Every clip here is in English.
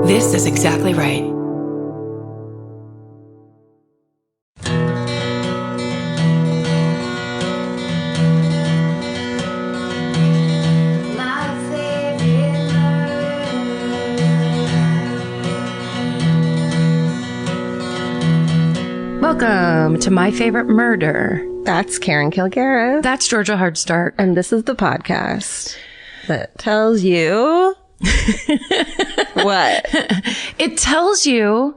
This is exactly right. Welcome to My Favorite Murder. That's Karen Kilgariff. That's Georgia Hardstark. And this is the podcast that tells you... What? It tells you...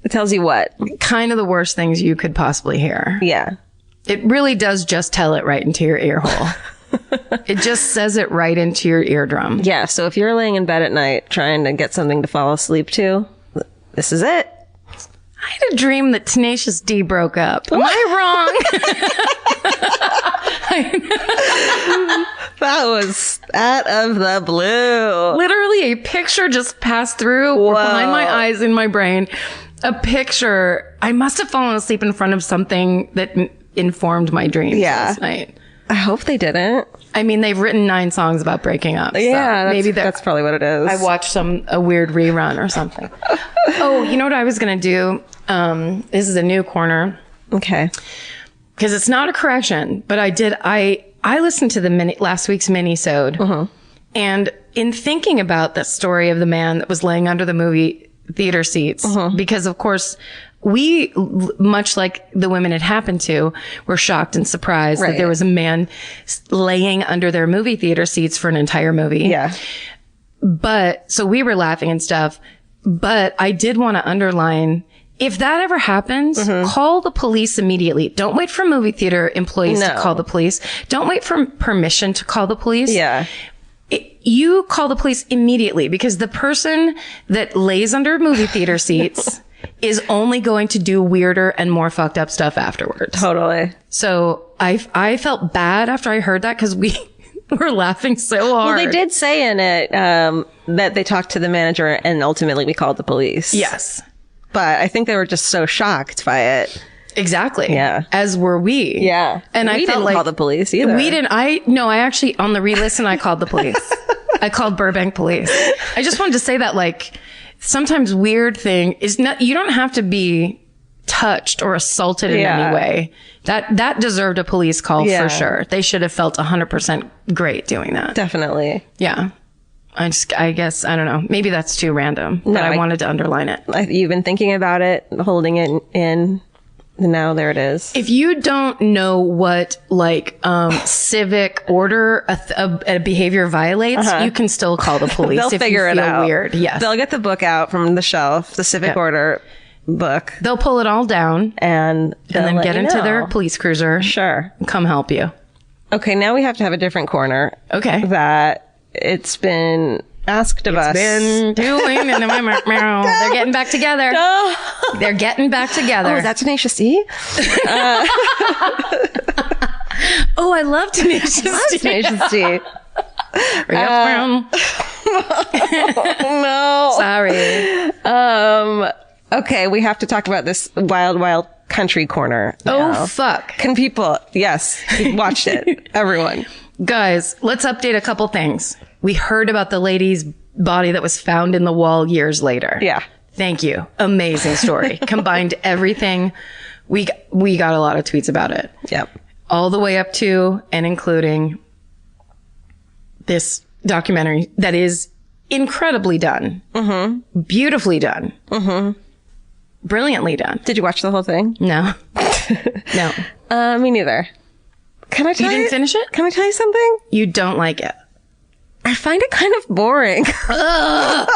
It tells you what? Kind of the worst things you could possibly hear. Yeah. It really does just tell it right into your ear hole. It just says it right into your eardrum. Yeah, so if you're laying in bed at night trying to get something to fall asleep to, this is it. I had a dream that Tenacious D broke up. Am I wrong? That was out of the blue. Literally, a picture just passed through behind my eyes in my brain. A picture. I must have fallen asleep in front of something that informed my dreams last night. I hope they didn't. I mean, they've written 9 songs about breaking up. Yeah, so maybe that's probably what it is. I watched a weird rerun or something. Oh, you know what I was going to do? This is a new corner. Okay. Because it's not a correction, but I listened to the last week's mini-sode. And in thinking about the story of the man that was laying under the movie theater seats, because of course, we, much like the women it happened to, were shocked and surprised that there was a man laying under their movie theater seats for an entire movie. Yeah. But, so we were laughing and stuff, but I did want to underline, if that ever happens, call the police immediately. Don't wait for movie theater employees to call the police. Don't wait for permission to call the police. Yeah. You call the police immediately, because the person that lays under movie theater seats is only going to do weirder and more fucked up stuff afterwards. Totally. So I felt bad after I heard that, because we were laughing so hard. Well, they did say in it that they talked to the manager and ultimately we called the police. Yes. But I think they were just so shocked by it. Exactly. Yeah. As were we. Yeah. And we didn't call the police either. We didn't. I actually, on the re-listen, I called the police. I called Burbank police. I just wanted to say that, like, sometimes weird thing is not, you don't have to be touched or assaulted in any way. That deserved a police call for sure. They should have felt 100% great doing that. Definitely. Yeah. I guess, I don't know. Maybe that's too random, but I wanted to underline it. You've been thinking about it, holding it in, and now there it is. If you don't know what, like, civic order a behavior violates, you can still call the police. They'll if figure you feel it out. Weird. Yes. They'll get the book out from the shelf, the civic order book. They'll pull it all down and then get into their police cruiser. Sure. And come help you. Okay, now we have to have a different corner. Okay. That it's been asked of us. Been doing. They're getting back together. They're getting back together. Oh, is that Tenacious D? Oh, I love Tenacious D. Tenacious D. No. Sorry. Okay, we have to talk about this wild, wild country corner now. Oh, fuck. Can people... Yes, watched it. Everyone. Guys, let's update a couple things. We heard about the lady's body that was found in the wall years later. Yeah. Thank you. Amazing story. Combined everything. We got a lot of tweets about it. Yep. All the way up to and including this documentary that is incredibly done. Beautifully done. Brilliantly done. Did you watch the whole thing? No. No. Me neither. Can I tell you? You didn't finish it? Can I tell you something? You don't like it. I find it kind of boring. Why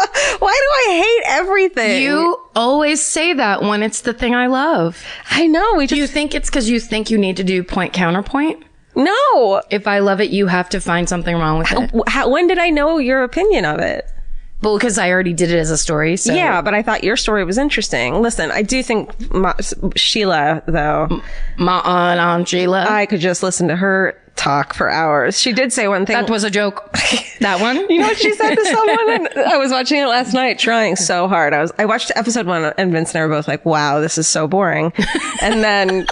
do I hate everything? You always say that when it's the thing I love. I know. Do you think it's because you think you need to do point counterpoint? No. If I love it, you have to find something wrong with it. When did I know your opinion of it? Well, because I already did it as a story. So. Yeah, but I thought your story was interesting. Listen, I do think Sheila, though. My Aunt Sheila. I could just listen to her talk for hours. She did say one thing. That was a joke. That one? You know what she said to someone? And I was watching it last night, trying so hard. I watched episode 1 and Vince and I were both like, wow, this is so boring. And then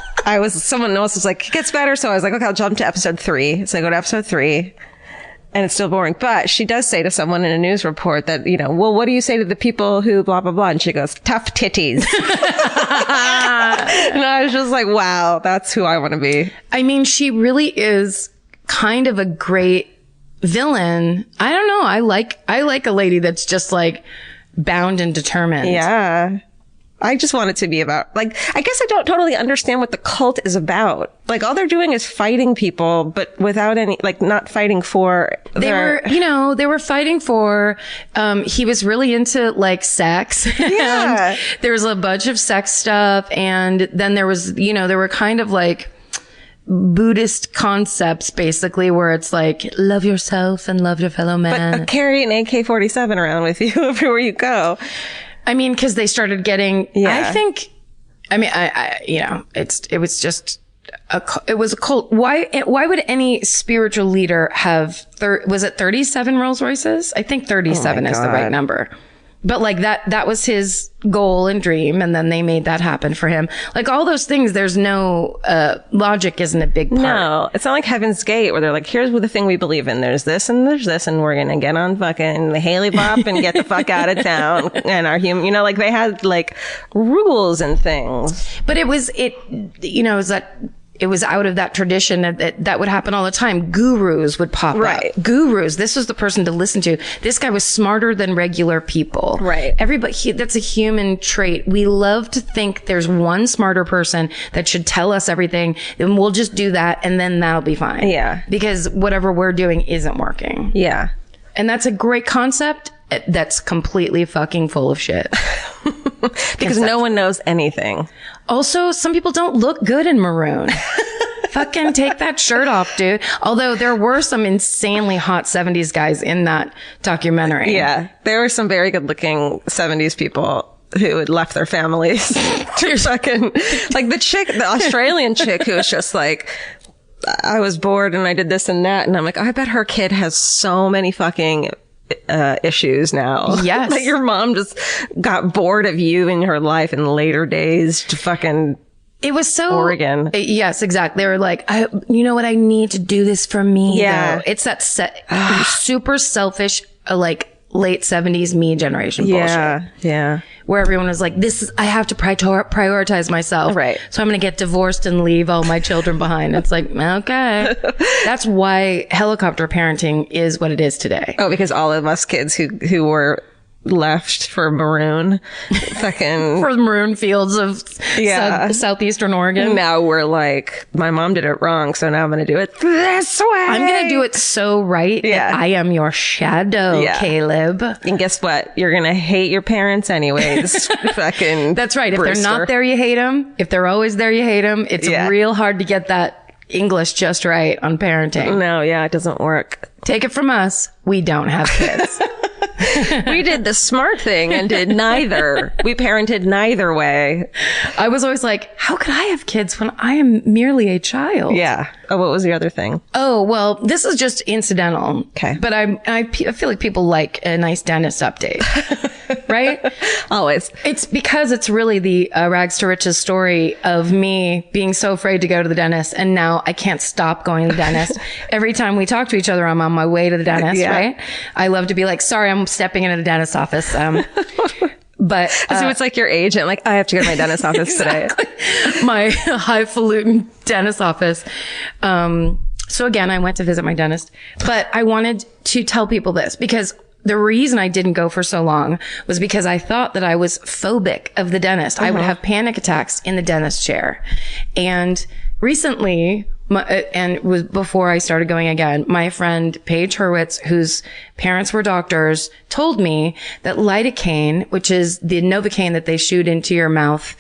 someone else was like, it gets better. So I was like, okay, I'll jump to episode 3. So I go to episode 3. And it's still boring. But she does say to someone in a news report that, you know, well, what do you say to the people who blah, blah, blah? And she goes, tough titties. And I was just like, wow, that's who I want to be. I mean, she really is kind of a great villain. I don't know. I like a lady that's just like bound and determined. Yeah. I just want it to be about, like, I guess I don't totally understand what the cult is about. Like, all they're doing is fighting people, but without any, like, not fighting for they were fighting for, he was really into, like, sex. Yeah. And there was a bunch of sex stuff. And then there was, you know, there were kind of like Buddhist concepts, basically, where it's like, love yourself and love your fellow man. But carry an AK-47 around with you everywhere you go. I mean, because they started getting. Yeah. I you know, it was just it was a cult. Why would any spiritual leader have? Was it 37 Rolls Royces? I think 37 is the right number. But like that was his goal and dream, and then they made that happen for him. Like all those things, there's no logic isn't a big part. No, it's not like Heaven's Gate where they're like, here's the thing we believe in. There's this and there's this, and we're gonna get on fucking the Haley Bop and get the fuck out of town. And our human, you know, like they had like rules and things. But it was it was out of that tradition that would happen all the time. Gurus would pop up. Gurus. This was the person to listen to. This guy was smarter than regular people. Right. Everybody, that's a human trait. We love to think there's one smarter person that should tell us everything, and we'll just do that, and then that'll be fine. Yeah. Because whatever we're doing isn't working. Yeah. And that's a great concept that's completely fucking full of shit. Because no one knows anything. Also, some people don't look good in maroon. Fucking take that shirt off, dude. Although there were some insanely hot 70s guys in that documentary. Yeah. There were some very good looking 70s people who had left their families to fucking, like the Australian chick who was just like, I was bored and I did this and that. And I'm like, I bet her kid has so many fucking issues now. Yes. Like your mom just got bored of you in her life in later days to fucking it was so Oregon. Yes, exactly. They were like, you know what? I need to do this for me. Yeah. Though. It's that super selfish, like late 70s me generation bullshit. Yeah. Where everyone was like, I have to prioritize myself. Right. So I'm going to get divorced and leave all my children behind. It's like, okay. That's why helicopter parenting is what it is today. Oh, because all of us kids who were left for maroon fucking for the maroon fields of southeastern Oregon. Now we're like, my mom did it wrong, so now I'm going to do it this way. I'm going to do it so right that I am your shadow, Caleb. And guess what? You're going to hate your parents anyways. Fucking That's right. If Brewster. They're not there, you hate them. If they're always there, you hate them. It's real hard to get that English just right on parenting. No, it doesn't work. Take it from us. We don't have kids. We did the smart thing and did neither. We parented neither way. I was always like, how could I have kids when I am merely a child? Yeah. Oh, what was the other thing? Oh, well, this is just incidental. Okay. But I feel like people like a nice dentist update. Right? Always. It's because it's really the rags to riches story of me being so afraid to go to the dentist. And now I can't stop going to the dentist. Every time we talk to each other, I'm on my way to the dentist, right? I love to be like, sorry, I'm stepping into the dentist's office. But so it's like your agent, like, I have to go to my dentist's office today. My highfalutin dentist office. So again, I went to visit my dentist, but I wanted to tell people this because the reason I didn't go for so long was because I thought that I was phobic of the dentist. I would have panic attacks in the dentist chair. And recently, and it was before I started going again, my friend Paige Hurwitz, whose parents were doctors, told me that lidocaine, which is the Novocaine that they shoot into your mouth,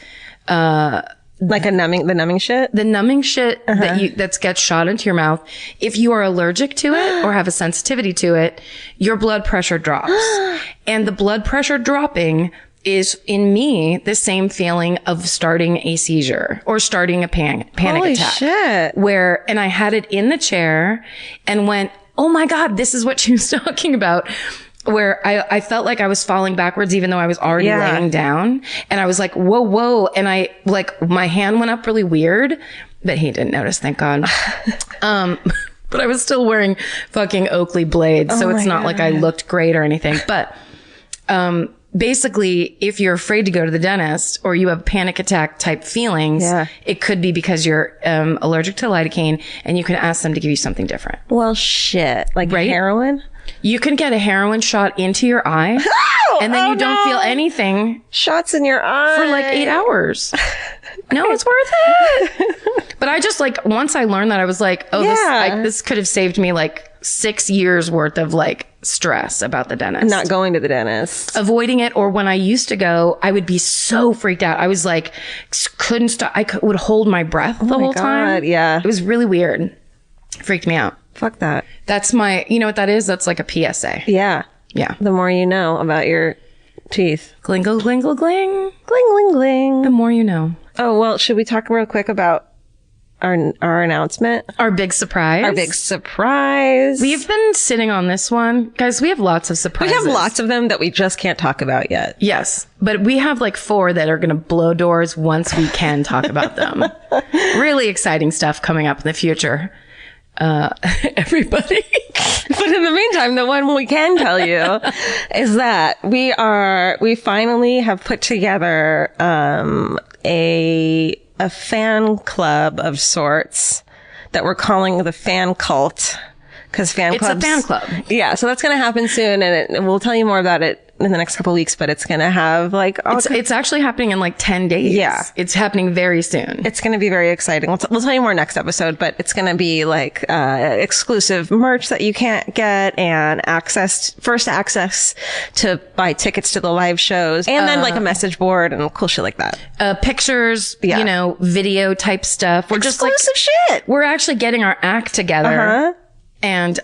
like the numbing shit? The numbing shit that gets shot into your mouth. If you are allergic to it or have a sensitivity to it, your blood pressure drops. And the blood pressure dropping is in me the same feeling of starting a seizure or starting a panic Holy attack. Shit. And I had it in the chair and went, oh my God, this is what she was talking about. Where I felt like I was falling backwards, even though I was already laying down. And I was like, whoa. And I, like, my hand went up really weird, but he didn't notice, thank God. But I was still wearing fucking Oakley blades, so it's not like I looked great or anything. But basically, if you're afraid to go to the dentist or you have panic attack type feelings, it could be because you're allergic to lidocaine, and you can ask them to give you something different. Well, shit. Like heroin? You can get a heroin shot into your eye, and then you don't feel anything. Shots in your eye. For like 8 hours. No, it's worth it. But I just like, once I learned that, I was like, oh, this could have saved me like 6 years worth of like stress about the dentist. Not going to the dentist. Avoiding it. Or when I used to go, I would be so freaked out. I was like, couldn't stop. would hold my breath the whole time. Yeah. It was really weird. Freaked me out. Fuck that. That's you know what that is? That's like a PSA. Yeah. Yeah. The more you know about your teeth. Glingle, glingle, gling. Gling, gling, gling. The more you know. Oh, well, should we talk real quick about our announcement? Our big surprise. Our big surprise. We've been sitting on this one. Guys, we have lots of surprises. We have lots of them that we just can't talk about yet. Yes. But we have like 4 that are going to blow doors once we can talk about them. Really exciting stuff coming up in the future. Everybody. But in the meantime, the one we can tell you is that we finally have put together a fan club of sorts that we're calling the fan cult, because fan clubs. It's a fan club. Yeah, so that's going to happen soon, and we'll tell you more about it in the next couple of weeks, but it's going to have like... It's actually happening in like 10 days. Yeah. It's happening very soon. It's going to be very exciting. We'll tell you more next episode, but it's going to be like exclusive merch that you can't get, and first access to buy tickets to the live shows, and then like a message board and cool shit like that. Pictures, you know, video type stuff. We're exclusive just like... shit! We're actually getting our act together. And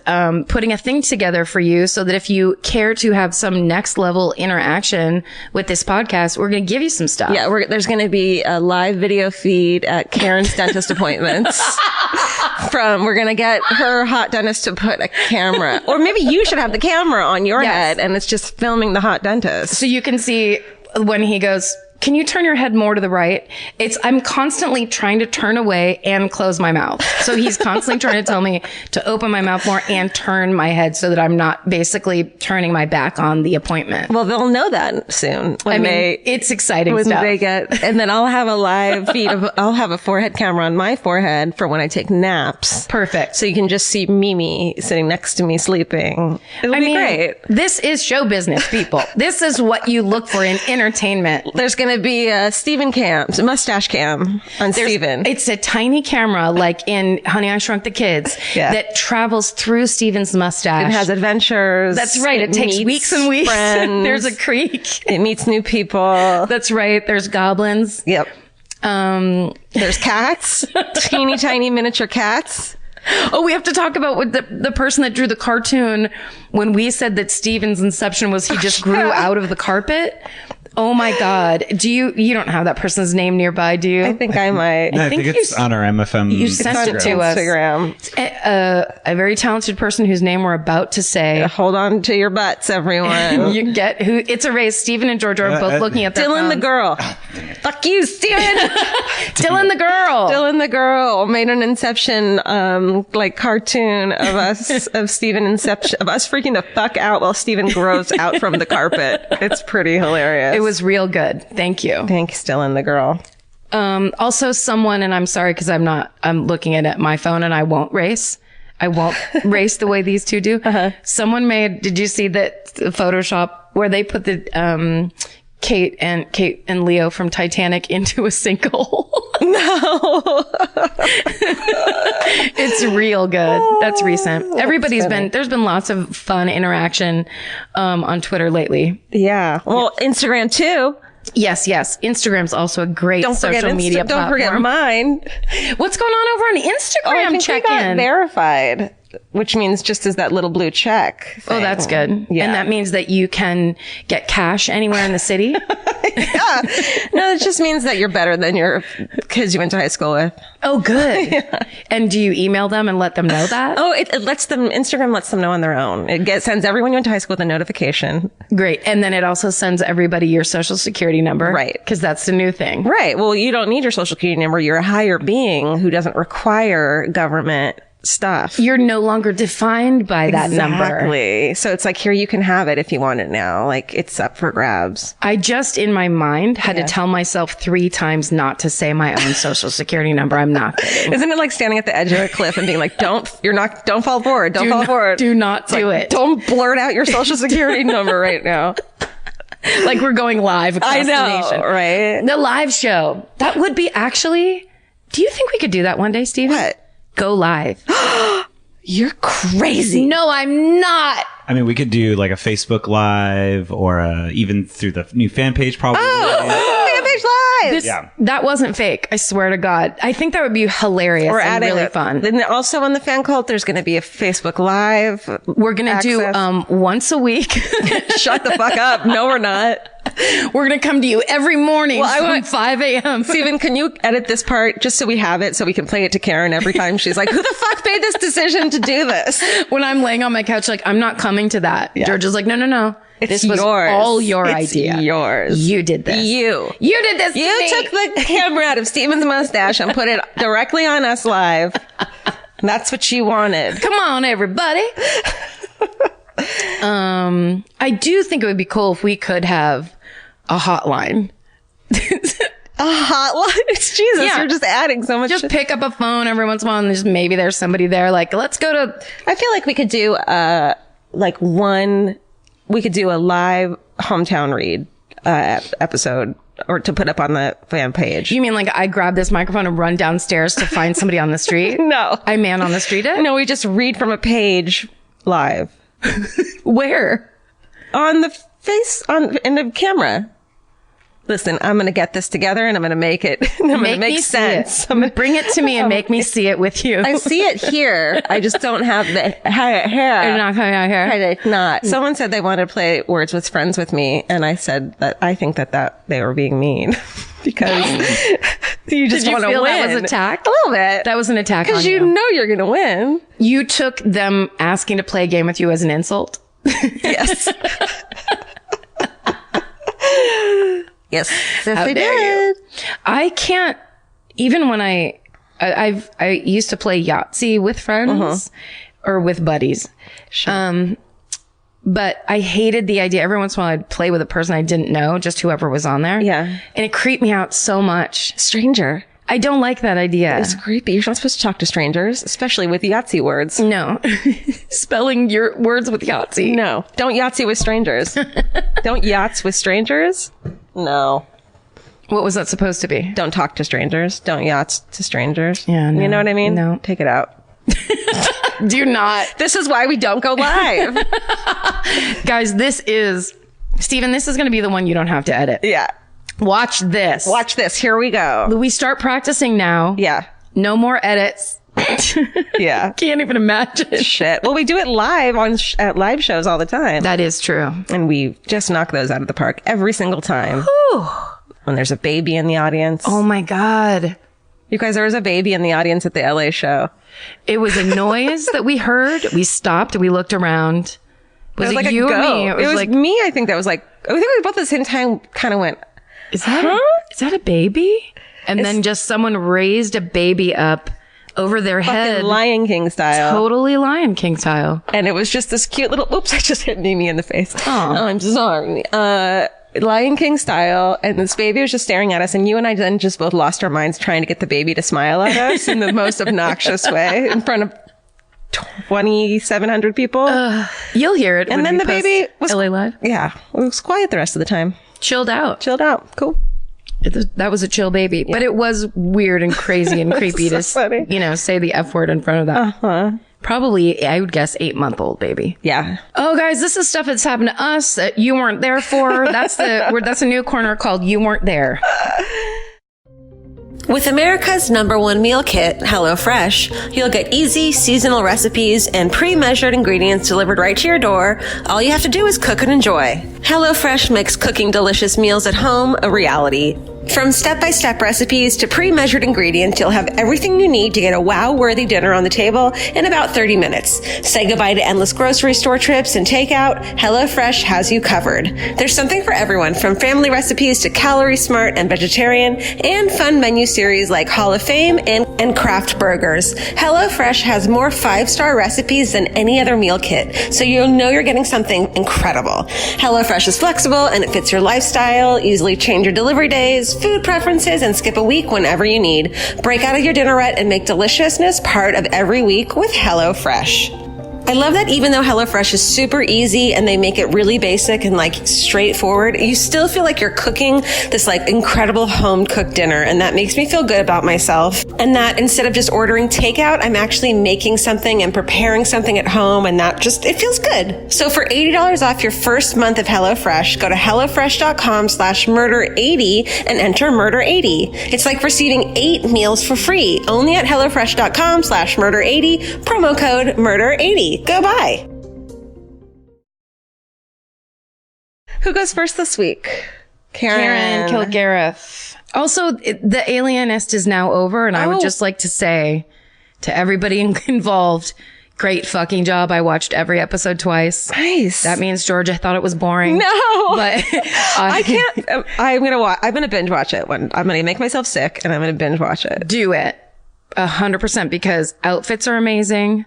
putting a thing together for you so that if you care to have some next level interaction with this podcast, we're going to give you some stuff. Yeah, there's going to be a live video feed at Karen's dentist appointments. We're going to get her hot dentist to put a camera, or maybe you should have the camera on your head and it's just filming the hot dentist. So you can see when he goes, can you turn your head more to the right? I'm constantly trying to turn away and close my mouth. So he's constantly trying to tell me to open my mouth more and turn my head so that I'm not basically turning my back on the appointment. Well, they'll know that soon. It's exciting stuff. And then I'll have a live feed I'll have a forehead camera on my forehead for when I take naps. Perfect. So you can just see Mimi sitting next to me sleeping. It'll be great. This is show business, people. This is what you look for in entertainment. There's going to be a Steven mustache cam on Steven. It's a tiny camera like in Honey, I Shrunk the Kids that travels through Steven's mustache. It has adventures. That's right. It takes weeks and weeks. There's a creek. It meets new people. That's right. There's goblins. Yep. There's cats. Teeny tiny miniature cats. Oh, we have to talk about what the person that drew the cartoon when we said that Steven's inception was he just grew out of the carpet. Oh my God. You don't have that person's name nearby, do you? I think I might. No, I think it's on our MFM. You sent it to us. Instagram. A very talented person whose name we're about to say. Hold on to your butts, everyone. You get who it's a race. Steven and George are both looking at their Dylan phones. the girl. Fuck you, Steven. Dylan the girl. Dylan the girl made an Inception like cartoon of us of Steven Inception of us freaking the fuck out while Steven grows out from the carpet. It's pretty hilarious. It was real good. Thank you. Thanks, Dylan the girl. Also someone, and I'm sorry because I'm looking at my phone and I won't race the way these two do. Someone did you see that Photoshop where they put the, Kate and Leo from Titanic into a sinkhole? No. It's real good. That's recent. There's been lots of fun interaction, on Twitter lately. Yeah. Well, Instagram too. Yes. Instagram's also a great social media platform. Don't forget mine. What's going on over on Instagram? I think we got verified, which means just as that little blue check thing. Oh, that's good. Yeah. And that means that you can get cash anywhere in the city? Yeah. No, it just means that you're better than your kids you went to high school with. Oh, good. Yeah. And do you email them and let them know that? Oh, it lets them, Instagram lets them know on their own. It sends everyone you went to high school with a notification. Great. And then it also sends everybody your social security number. Right. Because that's the new thing. Right. Well, you don't need your social security number. You're a higher being who doesn't require government stuff. You're no longer defined by that number. Exactly. So it's like, here, you can have it if you want it now. Like, it's up for grabs. I just, in my mind, had to tell myself 3 times not to say my own social security number. I'm not kidding. Isn't it like standing at the edge of a cliff and being like, don't fall forward. Don't fall forward. Do not do it. Don't blurt out your social security number right now. Like we're going live across I know, the nation. Right? The live show. That would be actually, do you think we could do that one day, Steven? What? Go live. You're crazy. No, I'm not. I mean, we could do like a Facebook Live or even through the new fan page probably. Fan page live. That wasn't fake. I swear to God. I think that would be hilarious and really fun. Then also on the fan cult, there's going to be a Facebook Live. We're going to do once a week. Shut the fuck up. No, we're not. We're going to come to you every morning from 5 a.m. Steven, can you edit this part just so we have it so we can play it to Karen every time she's like, who the fuck made this decision to do this? When I'm laying on my couch, like, I'm not coming to that. Yeah. George is like, no. This was yours. all your idea. It's yours. You did this. You did this. You took the camera out of Steven's mustache and put it directly on us live. That's what you wanted. Come on, everybody. I do think it would be cool if we could have a hotline. A hotline? Jesus, you're just adding so much. Just pick up a phone every once in a while and just maybe there's somebody there. Like, let's go to... I feel like we could do we could do a live hometown read episode or to put up on the fan page. You mean like I grab this microphone and run downstairs to find somebody on the street? No. I man on the street it? No, we just read from a page live. Where? On the in the camera. Listen, I'm going to get this together and I'm going to make it. I'm going to make sense. Bring it to me and make me see it with you. I see it here. I just don't have the hair. You're not coming out here. It's not. Someone said they wanted to play Words with Friends with me, and I said that I think that they were being mean because you just want to win. That was attack? A little bit. That was an attack on you. Because you know you're going to win. You took them asking to play a game with you as an insult? Yes. Yes, How dare you? I can't, even when I used to play Yahtzee with friends or with buddies. Sure. But I hated the idea. Every once in a while I'd play with a person I didn't know, just whoever was on there. Yeah. And it creeped me out so much. Stranger. I don't like that idea. It's creepy. You're not supposed to talk to strangers, especially with Yahtzee words. No. Spelling your words with Yahtzee. No. Don't Yahtzee with strangers. Don't yachts with strangers. No. What was that supposed to be? Don't talk to strangers. Don't yachts to strangers. Yeah, no. You know what I mean? No. Take it out. Do not. This is why we don't go live. Guys, Steven, this is going to be the one you don't have to edit. Yeah. Watch this. Watch this. Here we go. We start practicing now. Yeah. No more edits. Yeah. Can't even imagine. Shit. Well, we do it live at live shows all the time. That is true. And we just knock those out of the park every single time. Whew. When there's a baby in the audience. Oh my God. You guys, there was a baby in the audience at the LA show. It was a noise that we heard. We stopped. We looked around. Was it like you or me? It was like me. I think that was like, I think we both at the same time kind of went, is that a baby? And then just someone raised a baby up over their head. Lion King style. Totally Lion King style. And it was just this cute little, oops, I just hit Mimi in the face. Oh, I'm sorry. Lion King style. And this baby was just staring at us. And you and I then just both lost our minds trying to get the baby to smile at us in the most obnoxious way in front of 2,700 people. You'll hear it. And then the baby was LA Live. Yeah. It was quiet the rest of the time. Chilled out. Cool. That was a chill baby, but it was weird and crazy and creepy to, funny. Say the F word in front of that. Probably, I would guess, 8-month-old baby. Yeah. Oh, guys, this is stuff that's happened to us that you weren't there for. That's a new corner called You Weren't There. With America's #1 meal kit, HelloFresh, you'll get easy, seasonal recipes and pre-measured ingredients delivered right to your door. All you have to do is cook and enjoy. HelloFresh makes cooking delicious meals at home a reality. From step-by-step recipes to pre-measured ingredients, you'll have everything you need to get a wow-worthy dinner on the table in about 30 minutes. Say goodbye to endless grocery store trips and takeout. HelloFresh has you covered. There's something for everyone, from family recipes to calorie smart and vegetarian, and fun menu series like Hall of Fame and craft burgers. HelloFresh has more 5-star recipes than any other meal kit, so you'll know you're getting something incredible. HelloFresh is flexible and it fits your lifestyle. Easily change your delivery days, food preferences, and skip a week whenever you need. Break out of your dinner rut and make deliciousness part of every week with HelloFresh. I love that even though HelloFresh is super easy and they make it really basic and like straightforward, you still feel like you're cooking this like incredible home cooked dinner. And that makes me feel good about myself. And that instead of just ordering takeout, I'm actually making something and preparing something at home. And that just, it feels good. So for $80 off your first month of HelloFresh, go to HelloFresh.com/murder80 and enter murder80. It's like receiving 8 meals for free only at HelloFresh.com/murder80, promo code murder80. Go buy. Who goes first this week? Karen Kilgariff. Also, the Alienist is now over, and I would just like to say to everybody involved, great fucking job. I watched every episode twice. Nice. That means Georgia thought it was boring. No, but I can't. I'm gonna binge watch it. I'm gonna make myself sick, and I'm gonna binge watch it. Do it 100% because outfits are amazing.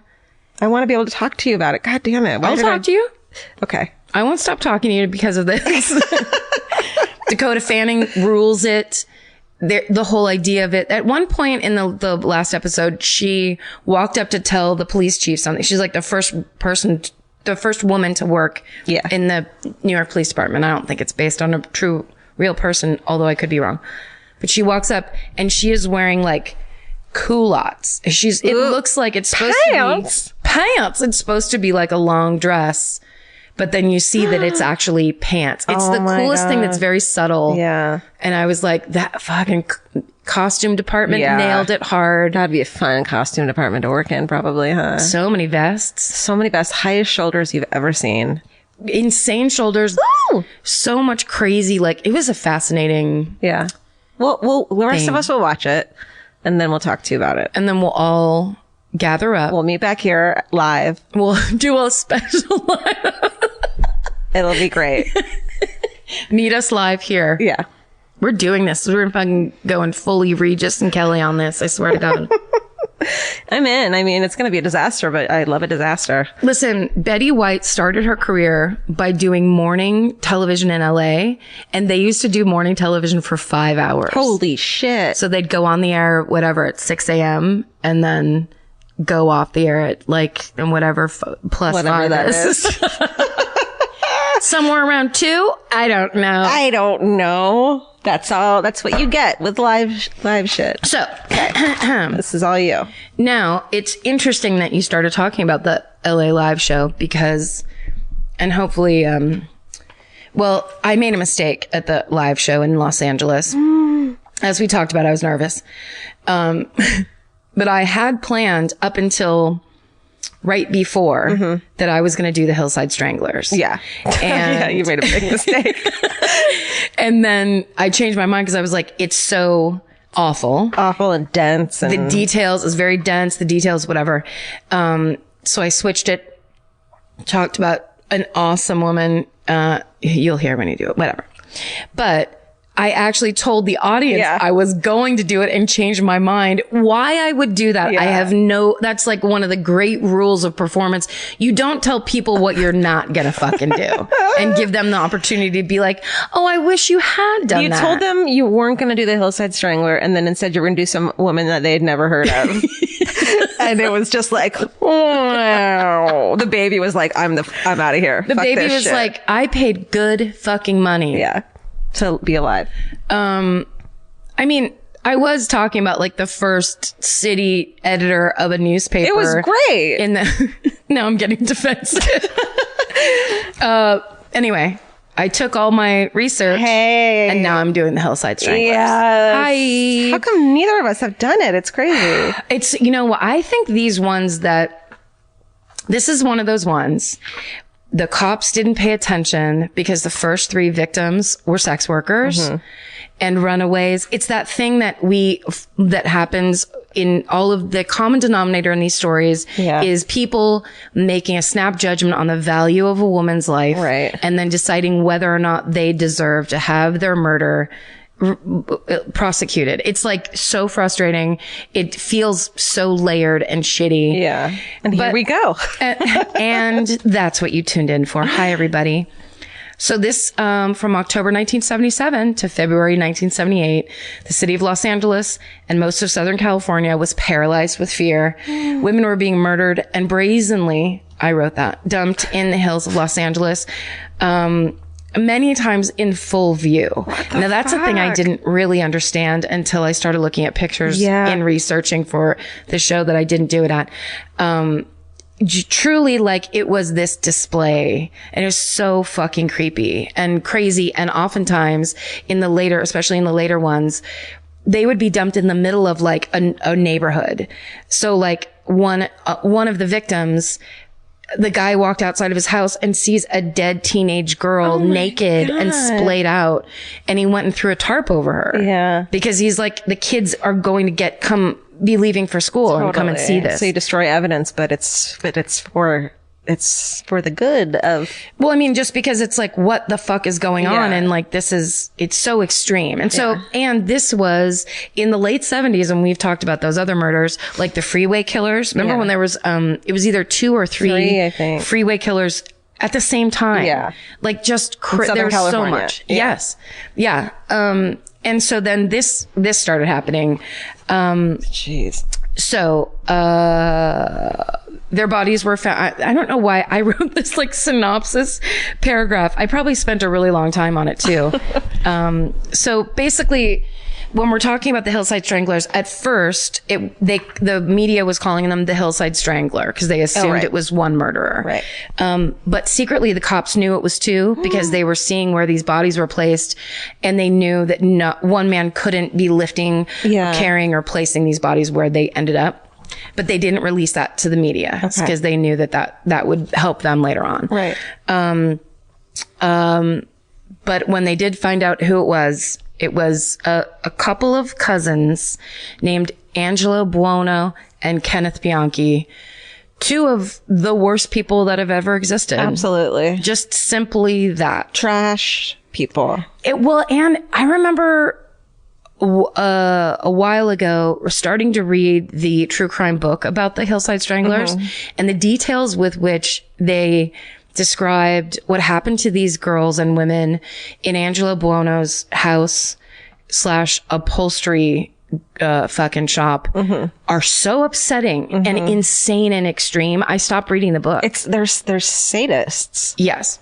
I want to be able to talk to you about it. God damn it. I'll talk to you. Okay. I won't stop talking to you because of this. Dakota Fanning rules it. The whole idea of it. At one point in the last episode, she walked up to tell the police chief something. She's like the first woman to work in the New York Police Department. I don't think it's based on a true, real person, although I could be wrong. But she walks up and she is wearing like culottes. It looks like it's supposed to be pants. It's supposed to be like a long dress, but then you see that it's actually pants. It's the coolest thing that's very subtle. Yeah. And I was like, that fucking costume department nailed it hard. That'd be a fun costume department to work in, probably, huh? So many vests. So many vests. Highest shoulders you've ever seen. Insane shoulders. Woo! So much crazy. Like, it was a fascinating. Yeah. Well, the rest of us will watch it. And then we'll talk to you about it. And then we'll all gather up. We'll meet back here live. We'll do a special live. It'll be great. Meet us live here. Yeah. We're doing this. We're fucking going fully Regis and Kelly on this. I swear to God. I'm in. I mean, it's going to be a disaster, but I love a disaster. Listen, Betty White started her career by doing morning television in LA, and they used to do morning television for 5 hours. Holy shit. So they'd go on the air, whatever, at 6 a.m. and then go off the air at like, and whatever, plus whatever 5 that is. Somewhere around 2? I don't know. That's all. That's what you get with live shit. So, this is all you. Now, it's interesting that you started talking about the LA live show because, and hopefully, well, I made a mistake at the live show in Los Angeles. As we talked about, I was nervous. But I had planned up until right before that I was going to do the Hillside Stranglers. Yeah. And yeah, you made a big mistake. And then I changed my mind because I was like, it's so awful. Awful and dense. And the details is very dense. The details, whatever. So I switched it, talked about an awesome woman. You'll hear when you do it, whatever. But I actually told the audience I was going to do it and changed my mind. Why I would do that, I have that's like one of the great rules of performance. You don't tell people what you're not gonna fucking do and give them the opportunity to be like, oh, I wish you had done that. You told them you weren't gonna do the Hillside Strangler and then instead you were gonna do some woman that they had never heard of. And it was just like, wow. The baby was like, I'm out of here. The Fuck baby this was shit. like, I paid good fucking money. Yeah. To be alive. I mean, I was talking about like the first city editor of a newspaper. It was great. Now I'm getting defensive. Anyway, I took all my research. Hey. And now I'm doing the Hillside Stranglers. Yes. Hi. How come neither of us have done it? It's crazy. It's, I think these ones this is one of those ones the cops didn't pay attention because the first 3 victims were sex workers and runaways. It's that thing that happens in all of the common denominator in these stories is people making a snap judgment on the value of a woman's life and then deciding whether or not they deserve to have their murder prosecuted. It's like so frustrating. It feels so layered and shitty. Yeah. And here we go. and that's what you tuned in for. Hi, everybody. So this, from October 1977 to February 1978, the city of Los Angeles and most of Southern California was paralyzed with fear. Women were being murdered and brazenly, I wrote that, dumped in the hills of Los Angeles. Many times in full view. Now that's a thing I didn't really understand until I started looking at pictures and researching for the show that I didn't do it at. Truly, like, it was this display, and it was so fucking creepy and crazy. And oftentimes especially in the later ones, they would be dumped in the middle of like a neighborhood. So like one of the victims, the guy walked outside of his house and sees a dead teenage girl naked and splayed out. And he went and threw a tarp over her. Yeah. Because he's like, the kids are going to be leaving for school and come and see this. So you destroy evidence, but it's for the good of. Well, I mean, just because it's like, what the fuck is going on? And like, it's so extreme. And so, and this was in the late 70s, and we've talked about those other murders, like the freeway killers. Remember when there was, it was either 2 or 3 I think. Freeway killers at the same time. Yeah. Like just, there's so much. Yeah. Yes. Yeah. And so then this started happening. Jeez. So, their bodies were found. I don't know why I wrote this like synopsis paragraph. I probably spent a really long time on it too. So basically, when we're talking about the Hillside Stranglers, at first, the media was calling them the Hillside Strangler because they assumed it was one murderer. Right. But secretly, the cops knew it was 2 because they were seeing where these bodies were placed, and they knew that one man couldn't be lifting, or carrying, or placing these bodies where they ended up. But they didn't release that to the media because they knew that would help them later on. Right. But when they did find out who it was a couple of cousins named Angelo Buono and Kenneth Bianchi, 2 of the worst people that have ever existed. Absolutely. Just simply that. Trash people. And I remember a while ago starting to read the true crime book about the Hillside Stranglers and the details with which they described what happened to these girls and women in Angelo Buono's house / upholstery fucking shop are so upsetting and insane and extreme. I stopped reading the book. They're sadists. Yes.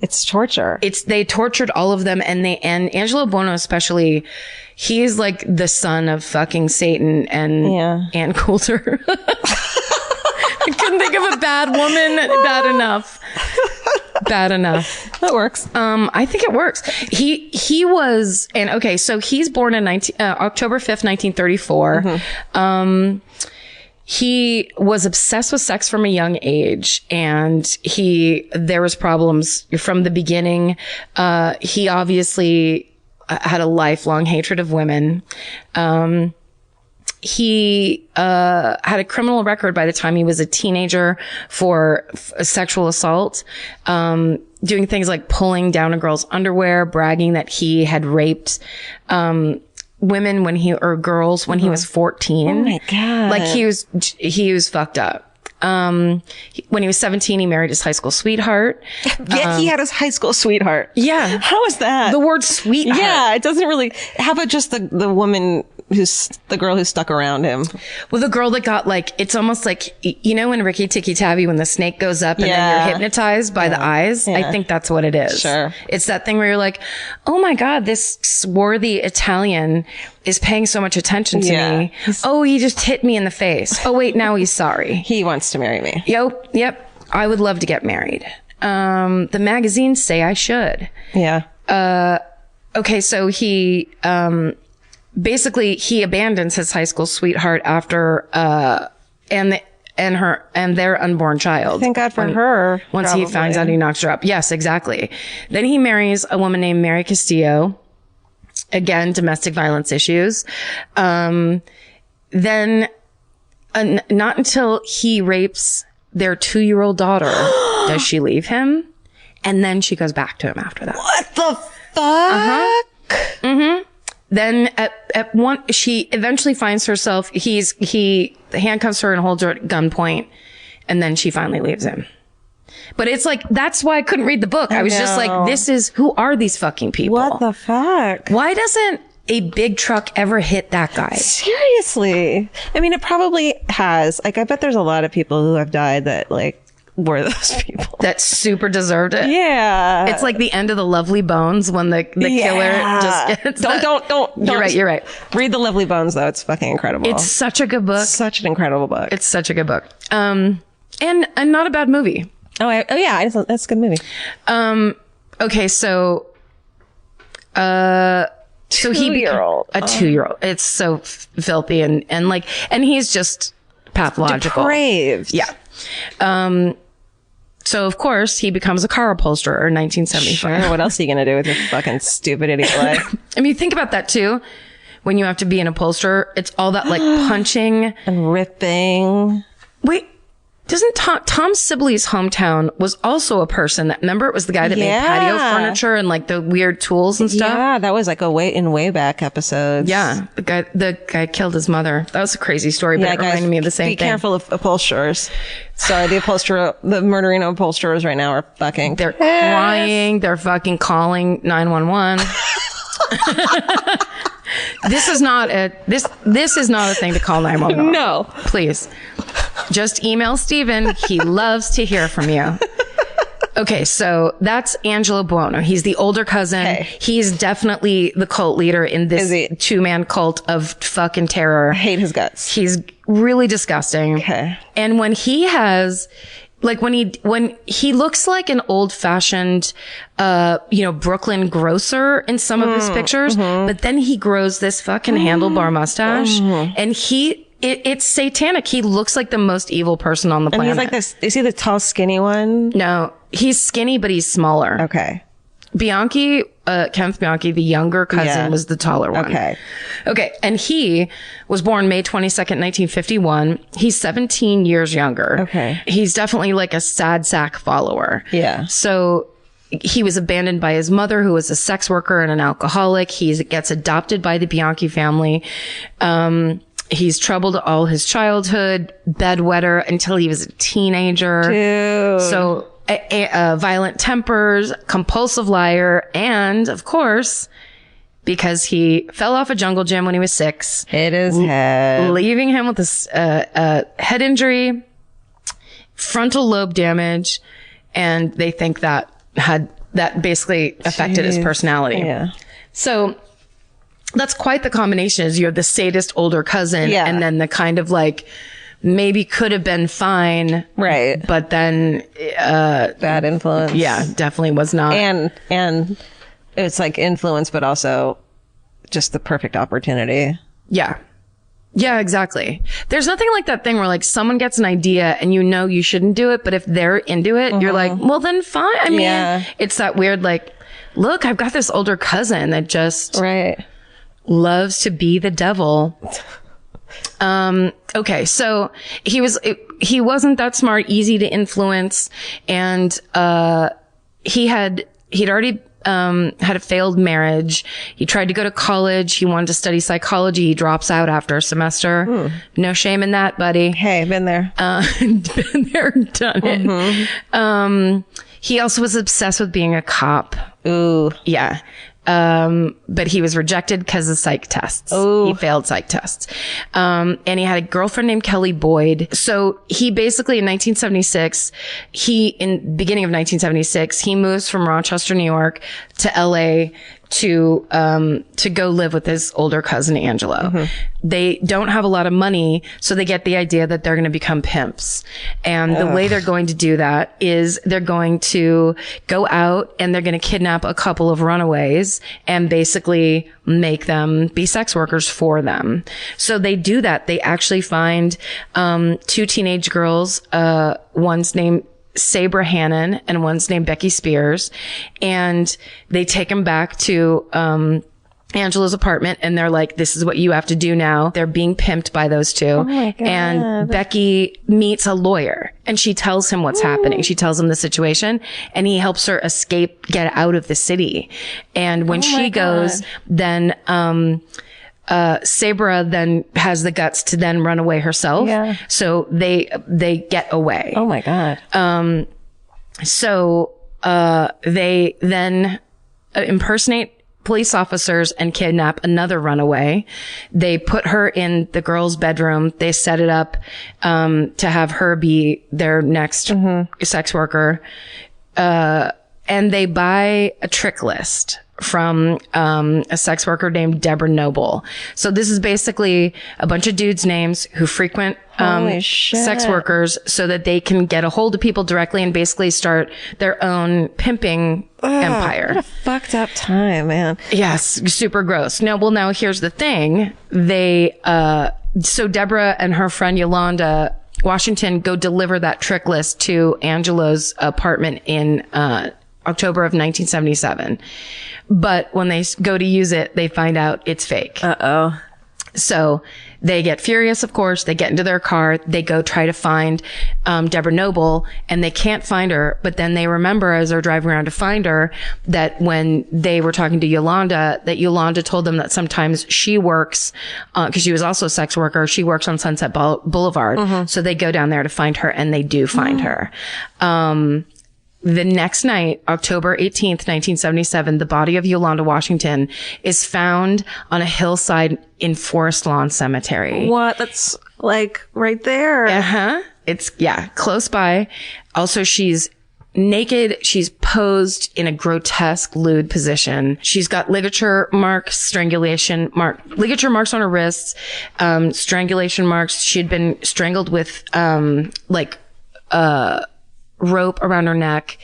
It's torture. They tortured all of them, and Angelo Buono especially, he is like the son of fucking Satan and Ann Coulter. I couldn't think of a bad woman. Bad enough. That works. I think it works. He was, so he's born in October 5th, 1934. He was obsessed with sex from a young age, and there was problems from the beginning. He obviously had a lifelong hatred of women. He had a criminal record by the time he was a teenager for sexual assault, doing things like pulling down a girl's underwear, bragging that he had raped women girls when he was 14. Oh my God. Like he was fucked up. When he was 17, he married his high school sweetheart. Yeah, he had his high school sweetheart. Yeah. How is that? The word sweetheart. Yeah, it doesn't really. How about just the woman the girl who stuck around him? Well, the girl that got it's almost like, in Ricky Tikki Tavi when the snake goes up and then you're hypnotized by the eyes. Yeah. I think that's what it is. Sure. It's that thing where you're like, oh my God, this swarthy Italian is paying so much attention to me. He just hit me in the face. Oh wait, now he's sorry. He wants to marry me. Yep. I would love to get married. The magazines say I should. Yeah. Okay. So he basically he abandons his high school sweetheart after, and and their unborn child. Thank God for her. Once he finds out, he knocks her up. Yes, exactly. Then he marries a woman named Mary Castillo. Again, domestic violence issues. Then not until he rapes their 2-year-old daughter does she leave him. And then she goes back to him after that. What the fuck? Mm-hmm. Then at one, she eventually finds herself, he handcuffs her and holds her at gunpoint. And then she finally leaves him. But it's like, that's why I couldn't read the book. I was just like, who are these fucking people? What the fuck? Why doesn't a big truck ever hit that guy? Seriously. I mean, it probably has. Like, I bet there's a lot of people who have died that, like, were those people. That super deserved it. Yeah. It's like the end of The Lovely Bones when the killer just gets... Don't. You're right. Read The Lovely Bones, though. It's fucking incredible. It's such a good book. Such an incredible book. It's such a good book. And not a bad movie. Yeah. That's a good movie. Okay, so he 2-year-old. a 2-year-old. It's so filthy and he's just pathological. Depraved. Yeah. So of course he becomes a car upholsterer in 1975. Sure. What else are you gonna do with your fucking stupid idiot life? I mean, think about that too. When you have to be an upholsterer, it's all that like punching and ripping. Wait. Doesn't Tom Sibley's hometown was also a person that, remember, it was the guy that made patio furniture and like the weird tools and stuff? Yeah, that was like way back episodes. Yeah, the guy killed his mother. That was a crazy story, but it reminded me of the same thing. Be careful of upholsterers. Sorry, the murdering upholsterers right now are fucking They're crying. They're fucking calling 911. This is not a thing to call 911. No. Please. Just email Steven. He loves to hear from you. Okay, so that's Angelo Buono. He's the older cousin. Okay. He's definitely the cult leader in this 2-man cult of fucking terror. I hate his guts. He's really disgusting. Okay. And when he has... Like when he looks like an old fashioned, Brooklyn grocer in some of his pictures, but then he grows this fucking handlebar mustache and it's satanic. He looks like the most evil person on the planet. And he's like this, is he the tall, skinny one? No, he's skinny, but he's smaller. Okay. Bianchi, Kenneth Bianchi, the younger cousin, was the taller one. Okay. And he was born May 22nd, 1951. He's 17 years younger. Okay. He's definitely like a sad sack follower. Yeah. So he was abandoned by his mother, who was a sex worker and an alcoholic. He gets adopted by the Bianchi family. He's troubled all his childhood, bedwetter until he was a teenager. Dude. So violent tempers, compulsive liar, and of course, because he fell off a jungle gym when he was 6, hit his head, leaving him with a head injury, frontal lobe damage, and they think that basically affected his personality. Yeah. So that's quite the combination. Is you're the sadist older cousin, and then the kind of like maybe could have been fine, right? But then bad influence. Yeah, definitely was not. And it's like influence, but also just the perfect opportunity. Yeah. Yeah, exactly. There's nothing like that thing where like someone gets an idea and you shouldn't do it, but if they're into it, you're like, well then fine. I mean, it's that weird like, look, I've got this older cousin that just loves to be the devil. Okay, so he wasn't that smart, easy to influence, and he'd already had a failed marriage. He tried to go to college. He wanted to study psychology. He drops out after a semester. No shame in that, buddy. Hey, been there. Been there, done it. He also was obsessed with being a cop. Ooh. Yeah. But he was rejected because of psych tests. Ooh. He failed psych tests. And he had a girlfriend named Kelly Boyd. So he basically in 1976, in beginning of 1976, he moves from Rochester, New York to LA to go live with his older cousin, Angelo. They don't have a lot of money, so they get the idea that they're going to become pimps. And the way they're going to do that is they're going to go out and they're going to kidnap kidnap a couple of runaways and basically make them be sex workers for them. So they do that. They actually find 2 teenage girls. One's named Sabra Hannon and one's named Becky Spears. And they take them back to Angela's apartment, and they're like, this is what you have to do now. They're being pimped by those two. Oh my God. And Becky meets a lawyer, and she tells him what's happening. She tells him the situation, and he helps her escape, get out of the city. And when she goes, then Sabra then has the guts to then run away herself. Yeah. So they get away. Oh my God. So they then impersonate police officers and kidnap another runaway. They put her in the girl's bedroom. They set it up to have her be their next sex worker. And they buy a trick list from a sex worker named Deborah Noble. So this is basically a bunch of dudes' names who frequent sex workers so that they can get a hold of people directly and basically start their own pimping empire. What a fucked up time, man. Yes, super gross. Now here's the thing. So Deborah and her friend Yolanda Washington go deliver that trick list to Angela's apartment in October of 1977. But when they go to use it, they find out it's fake. Uh-oh. So they get furious, of course. They get into their car. They go try to find Deborah Noble, and they can't find her. But then they remember, as they're driving around to find her, that when they were talking to Yolanda, that Yolanda told them that sometimes she works, because she was also a sex worker, she works on Sunset Boulevard. So they go down there to find her, and they do find her. The next night, October 18th, 1977, the body of Yolanda Washington is found on a hillside in Forest Lawn Cemetery. What? That's like right there. It's, close by. Also, she's naked. She's posed in a grotesque, lewd position. She's got ligature marks, ligature marks on her wrists, strangulation marks. She'd been strangled with, rope around her neck,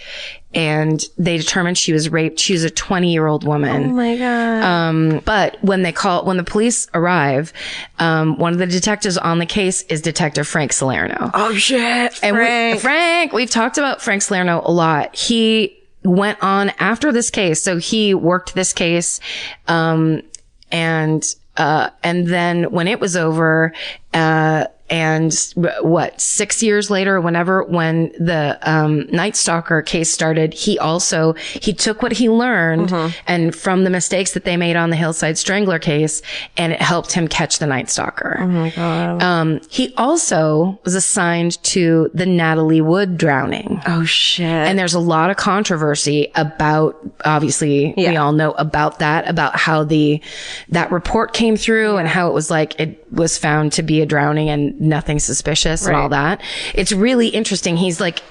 and they determined she was raped. She was a 20-year-old woman. Oh my God. But when the police arrive, one of the detectives on the case is Detective Frank Salerno. Oh shit. And we've talked about Frank Salerno a lot. He went on after this case. So he worked this case, and then when it was over, and 6 years later, when the Night Stalker case started, he took what he learned and from the mistakes that they made on the Hillside Strangler case, and it helped him catch the Night Stalker. Oh my God. He also was assigned to the Natalie Wood drowning. Oh shit. And there's a lot of controversy about, obviously, we all know about that, about how that report came through and how it was like, it was found to be a drowning and nothing suspicious and all that. It's really interesting. He's like,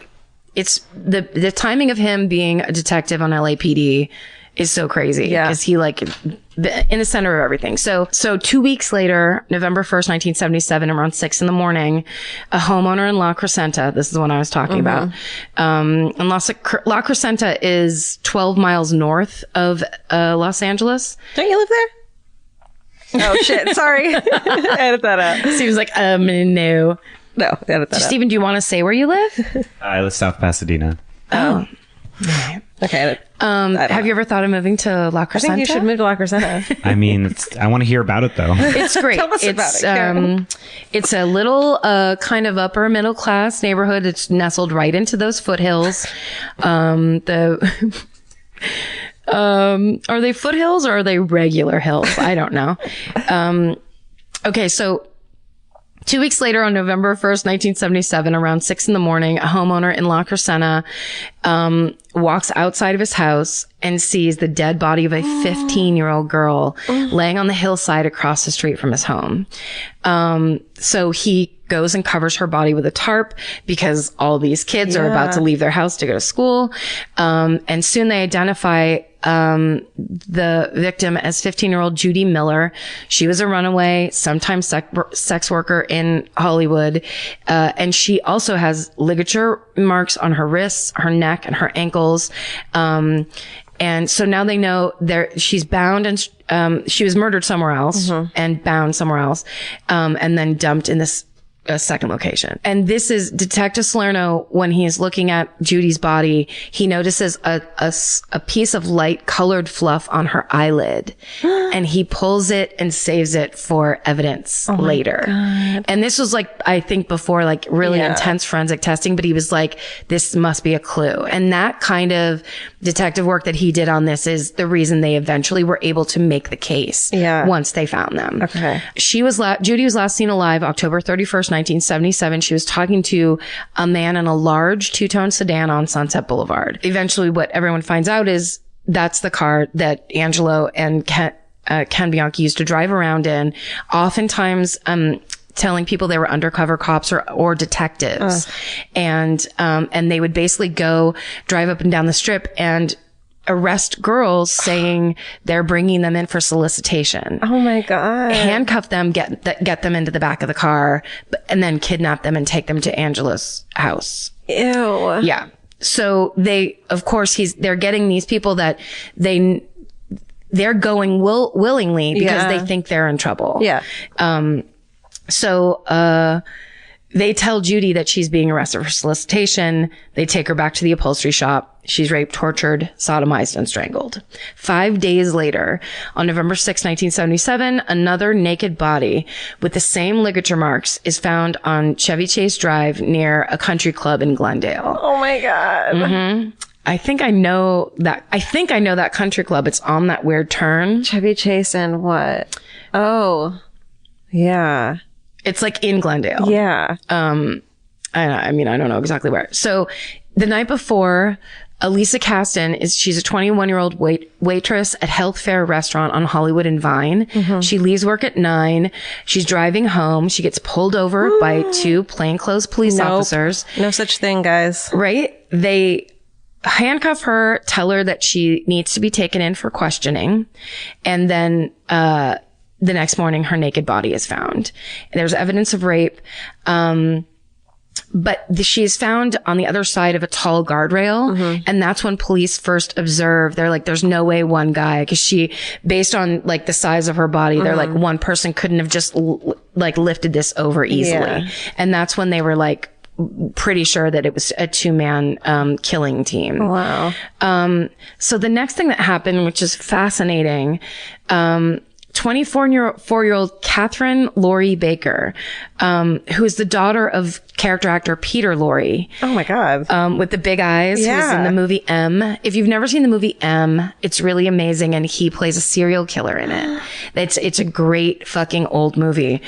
it's the timing of him being a detective on LAPD is so crazy. Yeah. Because he in the center of everything. So 2 weeks later, November 1st, 1977, around 6 a.m, a homeowner in La Crescenta, this is the one I was talking about. And La Crescenta is 12 miles north of Los Angeles. Don't you live there? Oh shit, sorry. Edit that out. Seems like, no. No, edit that out. Steven, do you want to say where you live? I live South Pasadena. Oh. Okay. Have you ever thought of moving to La Crescenta? I think you should move to La Crescenta. I mean, I want to hear about it though. It's great. Tell us about it. It's a little, kind of upper middle class neighborhood. It's nestled right into those foothills. Are they foothills or are they regular hills? I don't know. Okay. So 2 weeks later, on November 1st, 1977, around 6 a.m, a homeowner in La Crescenta, walks outside of his house and sees the dead body of a 15-year-old girl laying on the hillside across the street from his home. So he goes and covers her body with a tarp because all these kids are about to leave their house to go to school. And soon they identify the victim as 15-year-old Judy Miller. She was a runaway, sometimes sex worker in Hollywood. And she also has ligature marks on her wrists, her neck, and her ankles. And so now they know she's bound and she was murdered somewhere else and bound somewhere else, and then dumped in this a second location. And this is Detective Salerno. When he is looking at Judy's body, he notices a piece of light colored fluff on her eyelid, and he pulls it and saves it for evidence later. God. And this was like, I think before like really intense forensic testing, but he was like, this must be a clue. And that kind of detective work that he did on this is the reason they eventually were able to make the case once they found them. Okay. Judy was last seen alive October 31st, 1977. She was talking to a man in a large two-tone sedan on Sunset Boulevard. Eventually, what everyone finds out is that's the car that Angelo and Ken Bianchi used to drive around in, oftentimes telling people they were undercover cops or detectives. And they would basically go drive up and down the strip and arrest girls saying they're bringing them in for solicitation. Oh my God. Handcuff them, get them into the back of the car, and then kidnap them and take them to Angelo's house. Ew. Yeah. So they're getting these people that they're going willingly because they think they're in trouble. Yeah. So they tell Judy that she's being arrested for solicitation. They take her back to the upholstery shop. She's raped, tortured, sodomized, and strangled. 5 days later, on November 6, 1977, another naked body with the same ligature marks is found on Chevy Chase Drive near a country club in Glendale. Oh my God. Mm-hmm. I think I know that country club. It's on that weird turn. Chevy Chase and what? Oh, yeah. It's like in Glendale. Yeah. I don't know exactly where. So the night before, Elisa Caston she's a 21-year-old waitress at Health Fair Restaurant on Hollywood and Vine. Mm-hmm. She leaves work at 9. She's driving home. She gets pulled over by 2 plainclothes police officers. No such thing, guys. Right? They handcuff her, tell her that she needs to be taken in for questioning. And then, the next morning, her naked body is found. There's evidence of rape. But she is found on the other side of a tall guardrail. Mm-hmm. And that's when police first observe, they're like, there's no way one guy, cause based on like the size of her body, they're like, one person couldn't have just lifted this over easily. Yeah. And that's when they were like, pretty sure that it was a 2-man killing team. Wow. So the next thing that happened, which is fascinating, 24-year-old Catherine Laurie Baker, who is the daughter of character actor Peter Lorre. Oh my God. With the big eyes, who's in the movie M. If you've never seen the movie M, it's really amazing, and he plays a serial killer in it. It's a great fucking old movie.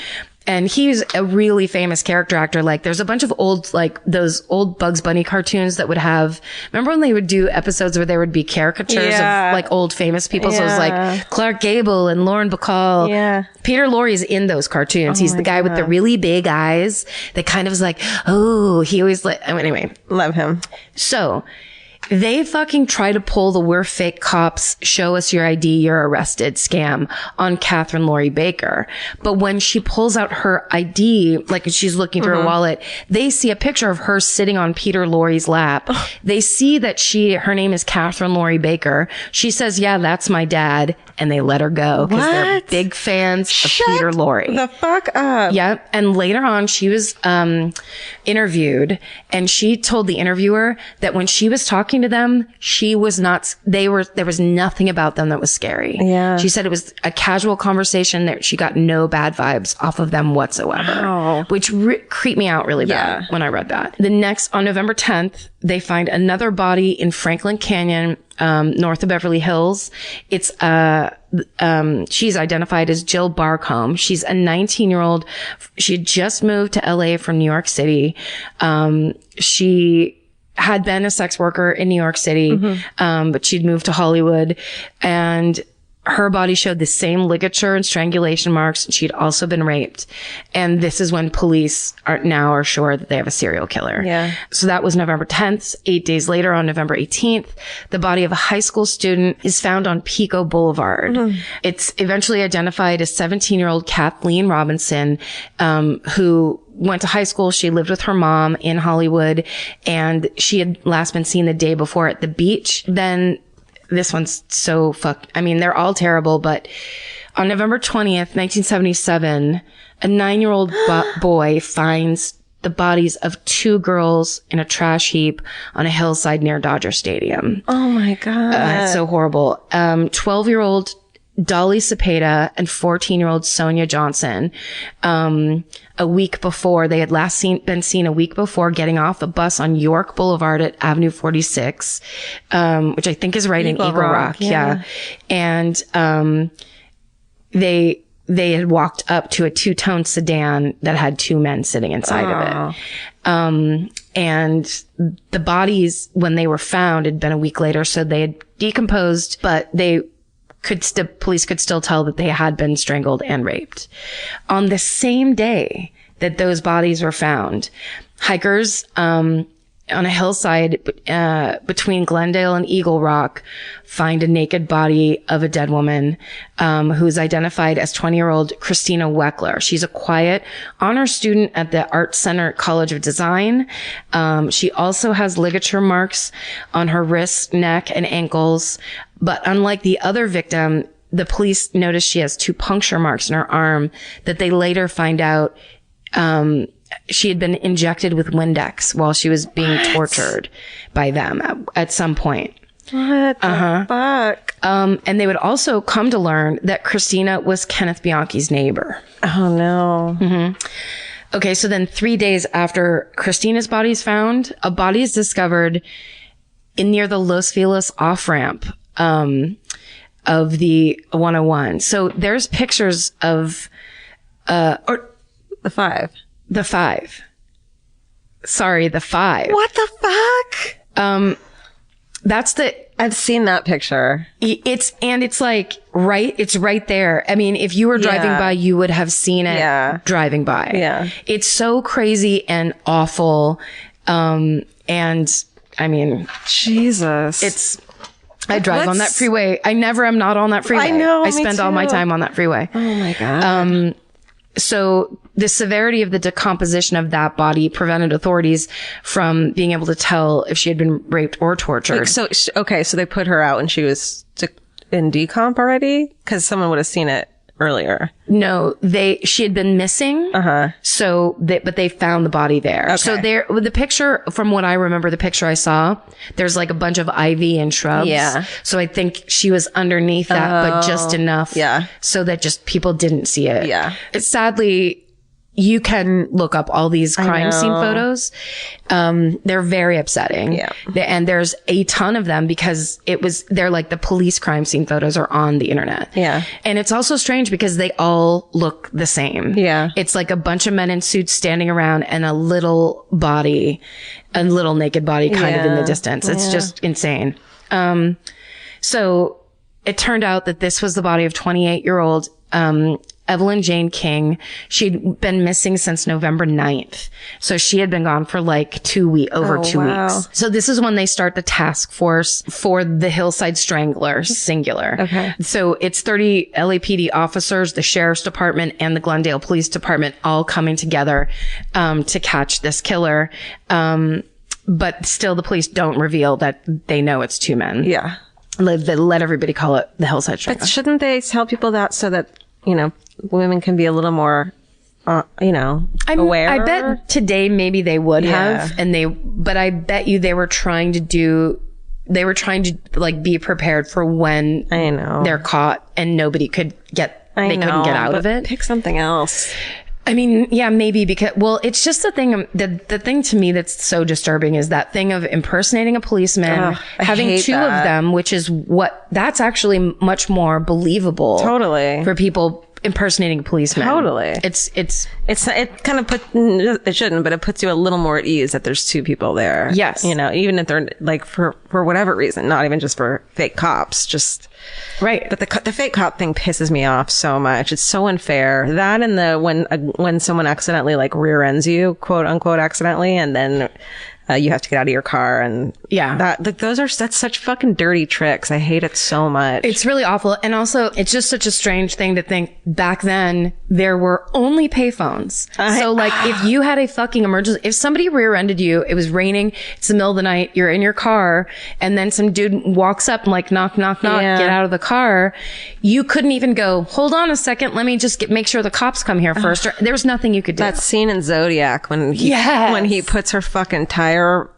And he's a really famous character actor. Like, there's a bunch of old, like, those old Bugs Bunny cartoons that would have, remember when they would do episodes where there would be caricatures of, like, old famous people? So it was like Clark Gable and Lauren Bacall. Yeah. Peter Lorre is in those cartoons. He's the guy with the really big eyes that kind of is like, oh, he always anyway. Love him. So, they fucking try to pull the "we're fake cops, show us your ID, you're arrested" scam on Catherine Laurie Baker. But when she pulls out her ID, like she's looking through her wallet, they see a picture of her sitting on Peter Lorre's lap. They see that her name is Catherine Laurie Baker. She says, "Yeah, that's my dad." And they let her go because they're big fans of Peter Lorre. The fuck up. Yeah. And later on, she was interviewed, and she told the interviewer that when she was talking to them, there was nothing about them that was scary. Yeah. She said it was a casual conversation that she got no bad vibes off of them whatsoever, which creeped me out really bad when I read that. On November 10th, they find another body in Franklin Canyon, north of Beverly Hills. It's, she's identified as Jill Barcombe. She's a 19-year-old. She had just moved to LA from New York City. She had been a sex worker in New York City, but she'd moved to Hollywood, and her body showed the same ligature and strangulation marks. She'd also been raped. And this is when police are sure that they have a serial killer. Yeah. So that was November 10th. 8 days later, on November 18th, the body of a high school student is found on Pico Boulevard. It's eventually identified as 17-year-old Kathleen Robinson, who went to high school. She lived with her mom in Hollywood, and she had last been seen the day before at the beach. Then this one's so fucked. I mean, they're all terrible, but on November 20th, 1977, a 9-year-old boy finds the bodies of 2 girls in a trash heap on a hillside near Dodger Stadium. Oh my God. It's so horrible. 12-year-old Dolly Cepeda and 14-year-old Sonia Johnson, a week before, they had last been seen a week before getting off a bus on York Boulevard at Avenue 46, which I think is right in Eagle Rock. Yeah. And, they had walked up to a 2-tone sedan that had 2 men sitting inside of it. And the bodies, when they were found, had been a week later, so they had decomposed, but police could still tell that they had been strangled and raped. On the same day that those bodies were found, hikers, on a hillside between Glendale and Eagle Rock find a naked body of a dead woman who's identified as 20-year-old Christina Weckler. She's a quiet honor student at the Art Center College of Design. She also has ligature marks on her wrists, neck, and ankles. But unlike the other victim, the police noticed she has 2 puncture marks in her arm that they later find out she had been injected with Windex while she was being tortured by them at some point. What the fuck? And they would also come to learn that Christina was Kenneth Bianchi's neighbor. Oh no. Mm-hmm. Okay, so then 3 days after Christina's body is found, a body is discovered near the Los Feliz off-ramp of the 101. So there's pictures of The 5. The 5. Sorry, the 5. What the fuck? That's I've seen that picture. It's right there. I mean, if you were driving by, you would have seen it driving by. Yeah. It's so crazy and awful. And I mean, Jesus. I drive on that freeway. I never am not on that freeway. I know. I spend all my time on that freeway. Oh my God. So the severity of the decomposition of that body prevented authorities from being able to tell if she had been raped or tortured. So they put her out and she was in decomp already? Because someone would have seen it earlier. No, she had been missing. So but they found the body there. Okay. So the picture, from what I remember, the picture I saw, there's like a bunch of ivy and shrubs. Yeah. So I think she was underneath that, but just enough. Yeah. So that just people didn't see it. Yeah. Sadly, you can look up all these crime scene photos. They're very upsetting. Yeah. And there's a ton of them because they're like the police crime scene photos are on the internet. Yeah. And it's also strange because they all look the same. Yeah. It's like a bunch of men in suits standing around and a little naked body kind of in the distance. It's just insane. So it turned out that this was the body of 28-year-old, Evelyn Jane King. She'd been missing since November 9th. So she had been gone for like 2 weeks. So this is when they start the task force for the Hillside Strangler, singular. Okay. So it's 30 LAPD officers, the Sheriff's Department, and the Glendale Police Department all coming together to catch this killer. But still the police don't reveal that they know it's 2 men. Yeah. They let everybody call it the Hillside Strangler. But shouldn't they tell people that so that, women can be a little more, aware? I bet today maybe they would have, but I bet you they were trying to like be prepared for when they're caught and nobody could couldn't get out of it. Pick something else. I mean, yeah, maybe because, it's just the thing, the thing to me that's so disturbing is that thing of impersonating a policeman, having 2 of them, which is that's actually much more believable. Totally. For people impersonating a policeman. Totally. It kind of it shouldn't, but it puts you a little more at ease that there's 2 people there. Yes. Even if they're like for whatever reason, not even just for fake cops, just. Right. But the fake cop thing pisses me off so much. It's so unfair. That and when someone accidentally like rear ends you, quote unquote, accidentally, and then you have to get out of your car and that's such fucking dirty tricks. I hate it so much. It's really awful. And also it's just such a strange thing to think back then there were only payphones. So like if you had a fucking emergency, if somebody rear-ended you, it was raining, it's the middle of the night, you're in your car, and then some dude walks up and like knock, knock, knock, get out of the car. You couldn't even go, hold on a second, let me just make sure the cops come here first. There was nothing you could do. That scene in Zodiac when he puts her fucking tire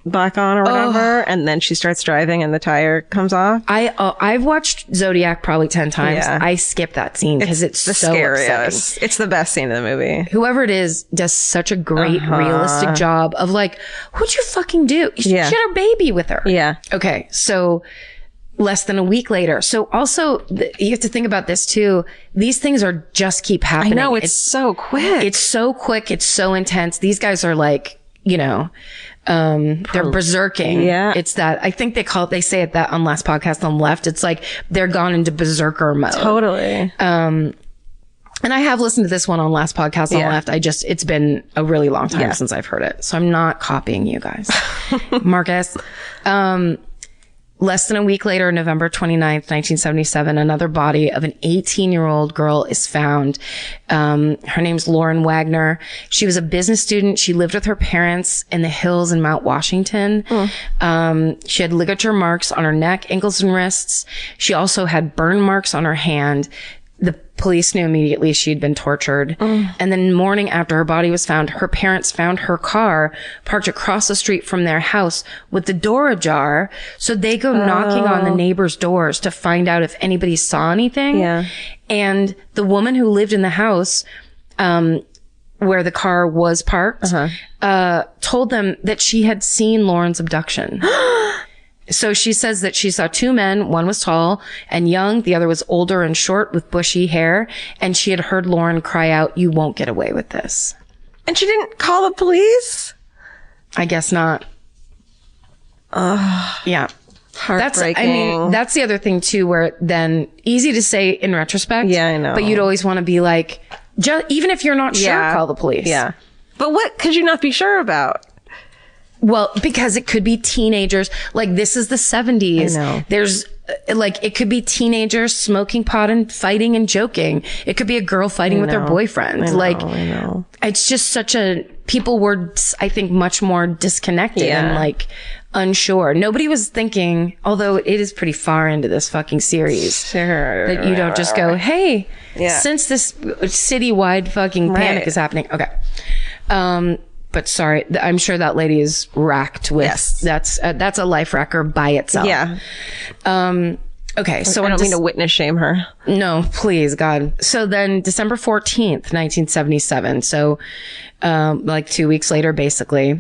back on or whatever, and then she starts driving and the tire comes off. I've watched Zodiac probably 10 times. Yeah. I skip that scene because it's the so scariest. upsetting. It's the best scene in the movie. Whoever it is does such a great realistic job of like, what'd you fucking do? She had her baby with her. Yeah. Okay. So less than a week later. So also you have to think about this too. These things are just keep happening. I know. It's so quick. It's so quick. It's so intense. These guys are like, you know, they're berserking. Yeah. It's that, I think they say it that on last podcast on the left. It's like they're gone into berserker mode. Totally. And I have listened to this one on last podcast on the left. It's been a really long time since I've heard it. So I'm not copying you guys. Marcus. Less than a week later, November 29th, 1977, another body of an 18-year-old girl is found. Her name's Lauren Wagner. She was a business student. She lived with her parents in the hills in Mount Washington. She had ligature marks on her neck, ankles, and wrists. She also had burn marks on her hand. The police knew immediately she'd been tortured. And then the morning after her body was found, her parents found her car parked across the street from their house with the door ajar. So they go knocking on the neighbors' doors to find out if anybody saw anything. Yeah. And the woman who lived in the house, where the car was parked, told them that she had seen Lauren's abduction. So she says that she saw two men. One was tall and young. The other was older and short with bushy hair. And she had heard Lauren cry out, "You won't get away with this." And she didn't call the police? I guess not. Yeah. Heartbreaking. That's the other thing too, where then easy to say in retrospect. Yeah, I know. But you'd always want to be like, even if you're not sure, call the police. Yeah. But what could you not be sure about? Well, because it could be teenagers. Like, this is the 70s. I know. There's, like, it could be teenagers smoking pot and fighting and joking. It could be a girl fighting with her boyfriend. I know. It's just people were, I think, much more disconnected and, like, unsure. Nobody was thinking, although it is pretty far into this fucking series, that you don't just go, hey, since this citywide fucking panic is happening. Okay. But sorry, I'm sure that lady is racked with, that's a life wrecker by itself. Yeah. Okay. So I don't mean to witness shame her. No, please, God. So then December 14th, 1977. So, like 2 weeks later, basically,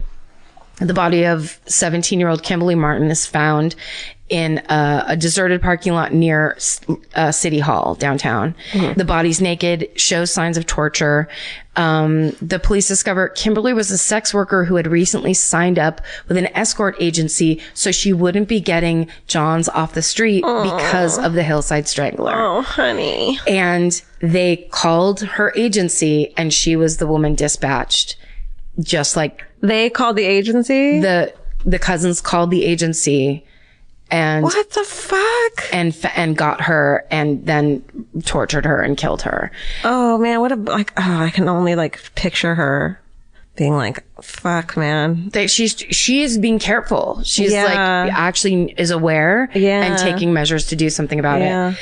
the body of 17-year-old Kimberly Martin is found in a deserted parking lot near City Hall downtown. The body's naked, shows signs of torture. The police discover Kimberly was a sex worker who had recently signed up with an escort agency so she wouldn't be getting Johns off the street because of the Hillside Strangler. Oh, honey. And they called her agency and she was the woman dispatched. Just like they called the agency? The cousins called the agency and what the fuck? And got her and then tortured her and killed her. Oh man, I can only picture her being like, fuck, man. She is being careful. She's actually is aware and taking measures to do something about it.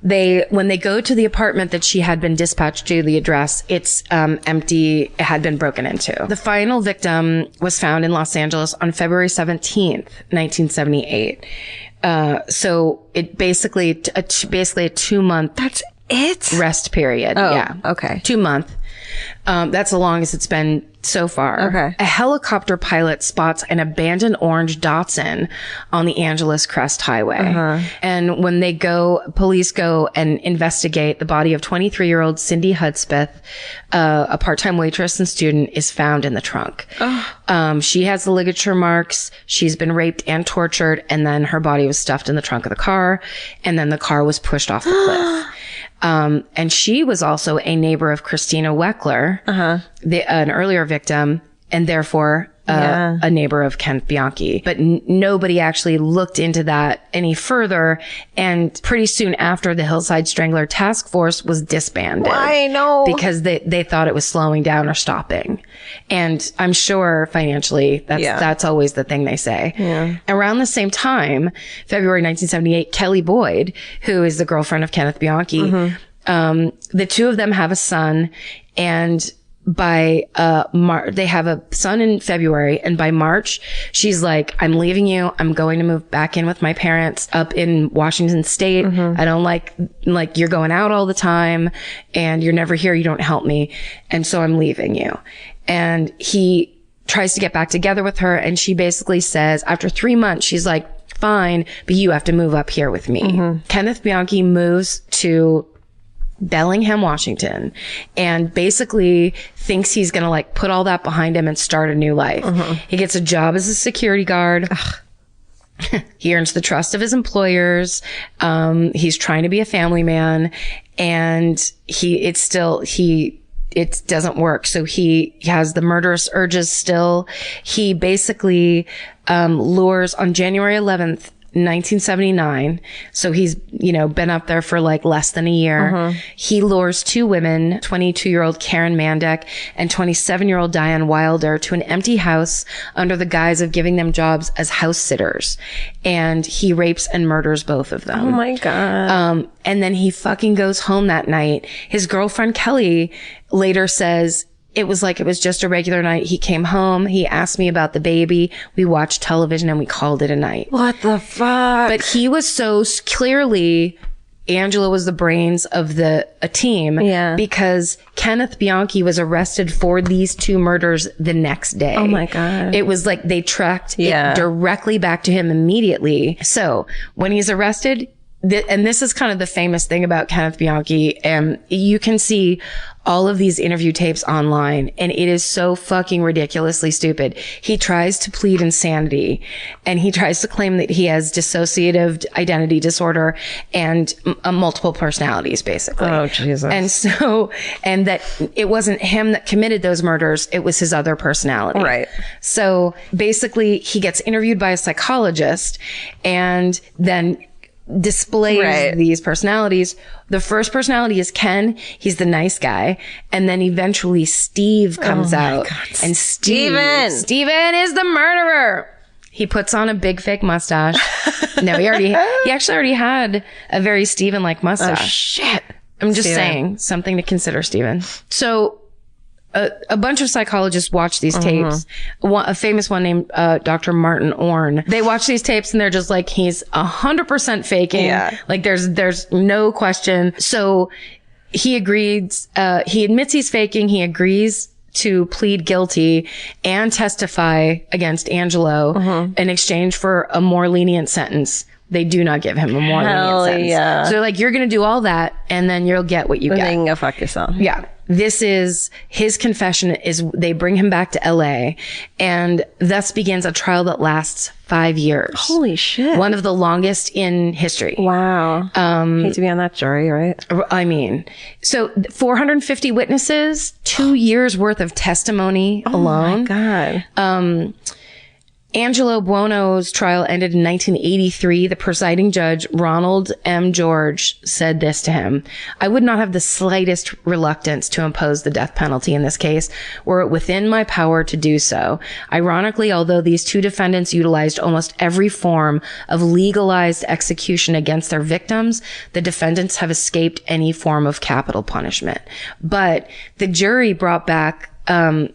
When they go to the apartment that she had been dispatched to, the address, it's empty. It had been broken into. The final victim was found in Los Angeles on February 17th, 1978. So it basically a 2-month. That's it? Rest period. Oh, yeah. Okay. 2 month. That's the longest it's been so far. Okay. A helicopter pilot spots an abandoned orange Datsun on the Angeles Crest Highway. And when police go and investigate, the body of 23-year-old Cindy Hudspeth, a part-time waitress and student, is found in the trunk. She has the ligature marks. She's been raped and tortured. And then her body was stuffed in the trunk of the car. And then the car was pushed off the cliff. And she was also a neighbor of Christina Weckler, an earlier victim, and therefore a neighbor of Kenneth Bianchi. But nobody actually looked into that any further. And pretty soon after, the Hillside Strangler Task Force was disbanded. I know. Because they thought it was slowing down or stopping. And I'm sure financially, that's always the thing they say. Yeah. Around the same time, February 1978, Kelly Boyd, who is the girlfriend of Kenneth Bianchi, the two of them have a son, and by they have a son in February, and by March she's like, I'm leaving you, I'm going to move back in with my parents up in Washington State. I don't like you're going out all the time and you're never here, you don't help me, and so I'm leaving you. And he tries to get back together with her, and she basically says after 3 months, she's like, fine, but you have to move up here with me. Kenneth Bianchi moves to Bellingham, Washington, and basically thinks he's going to like put all that behind him and start a new life. He gets a job as a security guard. He earns the trust of his employers. He's trying to be a family man, and it doesn't work. So he has the murderous urges still. He basically lures on January 11th, 1979. So he's, been up there for like less than a year. He lures two women, 22-year-old Karen Mandek and 27-year-old Diane Wilder, to an empty house under the guise of giving them jobs as house sitters. And he rapes and murders both of them. Oh my God. And then he fucking goes home that night. His girlfriend Kelly later says, it was just a regular night. He came home. He asked me about the baby. We watched television and we called it a night. What the fuck? But he was so clearly, Angela was the brains of a team. Yeah. Because Kenneth Bianchi was arrested for these two murders the next day. Oh my God. It was like they tracked it directly back to him immediately. So when he's arrested, and this is kind of the famous thing about Kenneth Bianchi, you can see all of these interview tapes online, and it is so fucking ridiculously stupid. He tries to plead insanity, and he tries to claim that he has dissociative identity disorder and multiple personalities, basically. Oh, Jesus. And that it wasn't him that committed those murders, it was his other personality. Right. So basically, he gets interviewed by a psychologist, and then displays these personalities. The first personality is Ken. He's the nice guy. And then eventually Steve comes out. God. And Steven is the murderer. He puts on a big fake mustache. No, he actually already had a very Steven-like mustache. Oh, shit. I'm just saying, something to consider, Steven. So a bunch of psychologists watch these tapes. A famous one named Dr. Martin Orne. They watch these tapes and they're just like, he's 100% faking. Yeah. Like there's no question. So he agrees. He admits he's faking. He agrees to plead guilty and testify against Angelo in exchange for a more lenient sentence. They do not give him a more lenient sentence. Yeah. So they're like, you're going to do all that and then you'll get what you get. Then you can go fuck yourself. Yeah. This is his confession. They bring him back to LA, and thus begins a trial that lasts 5 years. Holy shit. One of the longest in history. Wow. Hate to be on that jury, right? I mean, so 450 witnesses, 2 years worth of testimony alone. Oh my God. Angelo Buono's trial ended in 1983. The presiding judge, Ronald M. George, said this to him: I would not have the slightest reluctance to impose the death penalty in this case, were it within my power to do so. Ironically, although these two defendants utilized almost every form of legalized execution against their victims, the defendants have escaped any form of capital punishment. But the jury brought back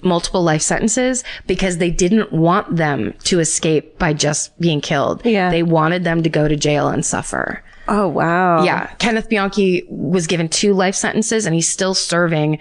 multiple life sentences because they didn't want them to escape by just being killed. Yeah. They wanted them to go to jail and suffer. Oh, wow. Yeah. Kenneth Bianchi was given 2 life sentences and he's still serving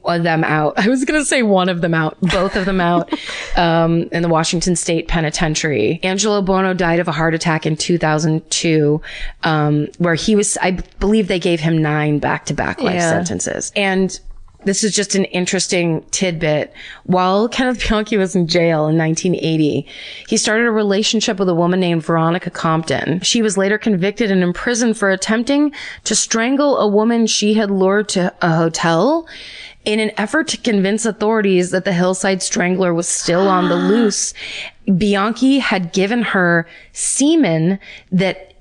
them out. I was going to say one of them out, both of them out, in the Washington State Penitentiary. Angelo Buono died of a heart attack in 2002, where I believe they gave him 9 back-to-back life sentences. And this is just an interesting tidbit. While Kenneth Bianchi was in jail in 1980, he started a relationship with a woman named Veronica Compton. She was later convicted and imprisoned for attempting to strangle a woman she had lured to a hotel. In an effort to convince authorities that the Hillside Strangler was still on the loose, Bianchi had given her semen that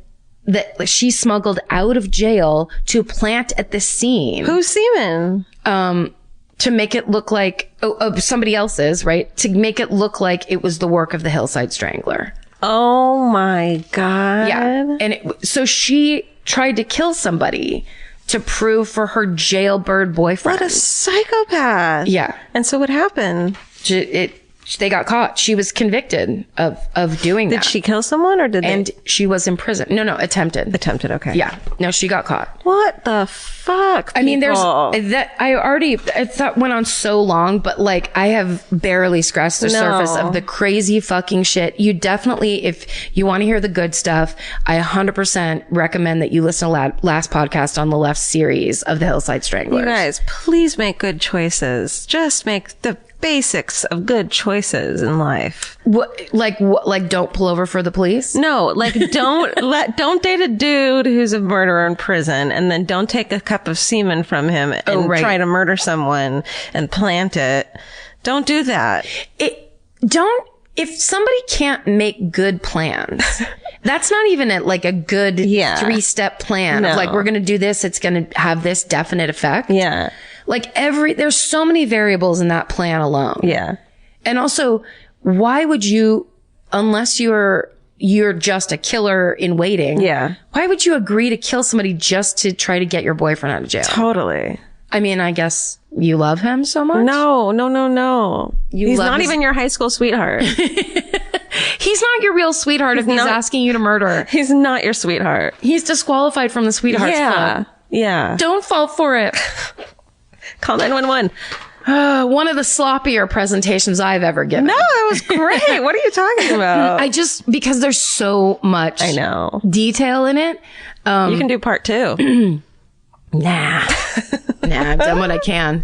she smuggled out of jail to plant at the scene. Who's semen? To make it look like somebody else's, right? To make it look like it was the work of the Hillside Strangler. Oh my God. Yeah. And so she tried to kill somebody to prove for her jailbird boyfriend. What a psychopath. Yeah. And so what happened? They got caught. She was convicted of doing that. Did she kill someone or did they? And she was in prison. No, attempted. Attempted, okay. Yeah. No, she got caught. What the fuck? I mean, there's people? that. I thought went on so long, but like I have barely scratched the surface of the crazy fucking shit. You definitely, if you want to hear the good stuff, I 100% recommend that you listen to last podcast on the left series of the Hillside Stranglers. You guys, please make good choices. Just make the basics of good choices in life. Like don't pull over for the police? No, like don't date a dude who's a murderer in prison and then don't take a cup of semen from him and try to murder someone and plant it. Don't do that. If somebody can't make good plans, that's not even a good 3-step plan of like, we're going to do this. It's going to have this definite effect. Yeah. Like there's so many variables in that plan alone. Yeah. And also, why would you, unless you're just a killer in waiting. Yeah. Why would you agree to kill somebody just to try to get your boyfriend out of jail? Totally. I mean, I guess you love him so much? No. He's not even your high school sweetheart. He's not your real sweetheart if he's asking you to murder. He's not your sweetheart. He's disqualified from the Sweethearts Club. Yeah. Don't fall for it. Call 911. One of the sloppier presentations I've ever given. No, it was great. What are you talking about? Because there's so much detail in it. You can do part 2. Nah, I've done what I can.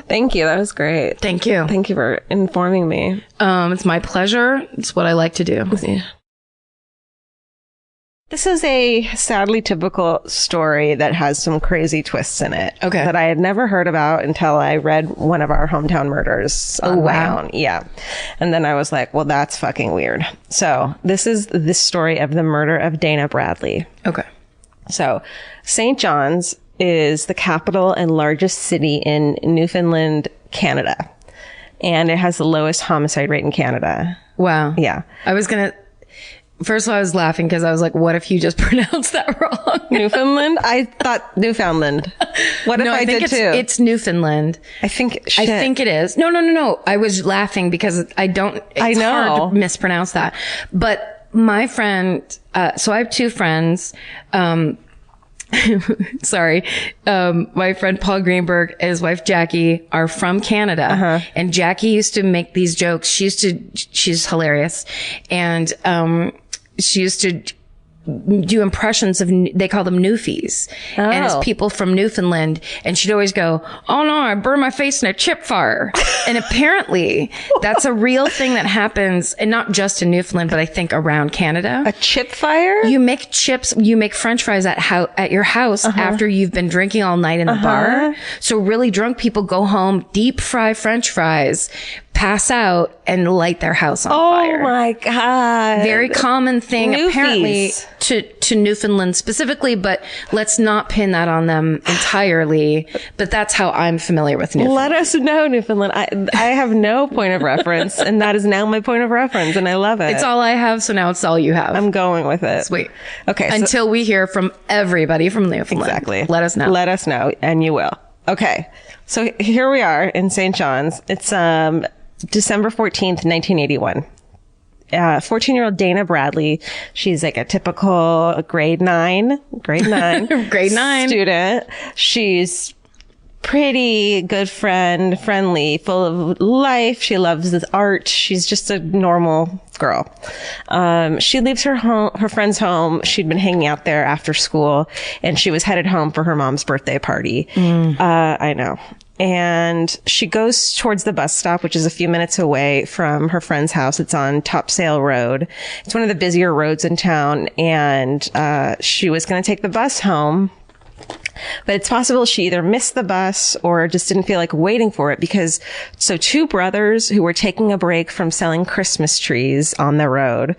Thank you. That was great. Thank you. Thank you for informing me. It's my pleasure. It's what I like to do. Yeah. This is a sadly typical story that has some crazy twists in it. Okay. That I had never heard about until I read one of our hometown murders on my own. Yeah. And then I was like, well, that's fucking weird. So this is the story of the murder of Dana Bradley. Okay. So St. John's is the capital and largest city in Newfoundland, Canada. And it has the lowest homicide rate in Canada. Wow. Yeah. First of all, I was laughing because I was like, what if you just pronounced that wrong? Newfoundland? I thought Newfoundland. What if I did too? It's Newfoundland. I think it is. No. I was laughing because it's hard to mispronounce that. But my friend, so I have 2 friends, sorry. My friend Paul Greenberg and his wife Jackie are from Canada. And Jackie used to make these jokes. She's hilarious. And, she used to do impressions of, they call them Newfies. And it's people from Newfoundland. And she'd always go, oh no, I burned my face in a chip fire. And apparently that's a real thing that happens, and not just in Newfoundland, but I think around Canada. A chip fire? You make French fries at your house after you've been drinking all night in the bar. So really drunk people go home, deep fry French fries, pass out, and light their house on fire. Oh my God. Very common thing, Newfies. apparently, to Newfoundland specifically, but let's not pin that on them entirely. But that's how I'm familiar with Newfoundland. Let us know, Newfoundland. I have no point of reference, and that is now my point of reference, and I love it. It's all I have, so now it's all you have. I'm going with it. Sweet. Okay. Until we hear from everybody from Newfoundland. Exactly. Let us know. Let us know, and you will. Okay. So here we are in St. John's. It's December 14th, 1981. 14-year-old Dana Bradley. She's like a typical grade 9 student. She's pretty good friendly, full of life. She loves the art. She's just a normal girl. She leaves her friend's home. She'd been hanging out there after school, and she was headed home for her mom's birthday party. I know. And she goes towards the bus stop, which is a few minutes away from her friend's house. It's on Topsail Road. It's one of the busier roads in town. And she was going to take the bus home. But it's possible she either missed the bus or just didn't feel like waiting for it because, so two brothers who were taking a break from selling Christmas trees on the road,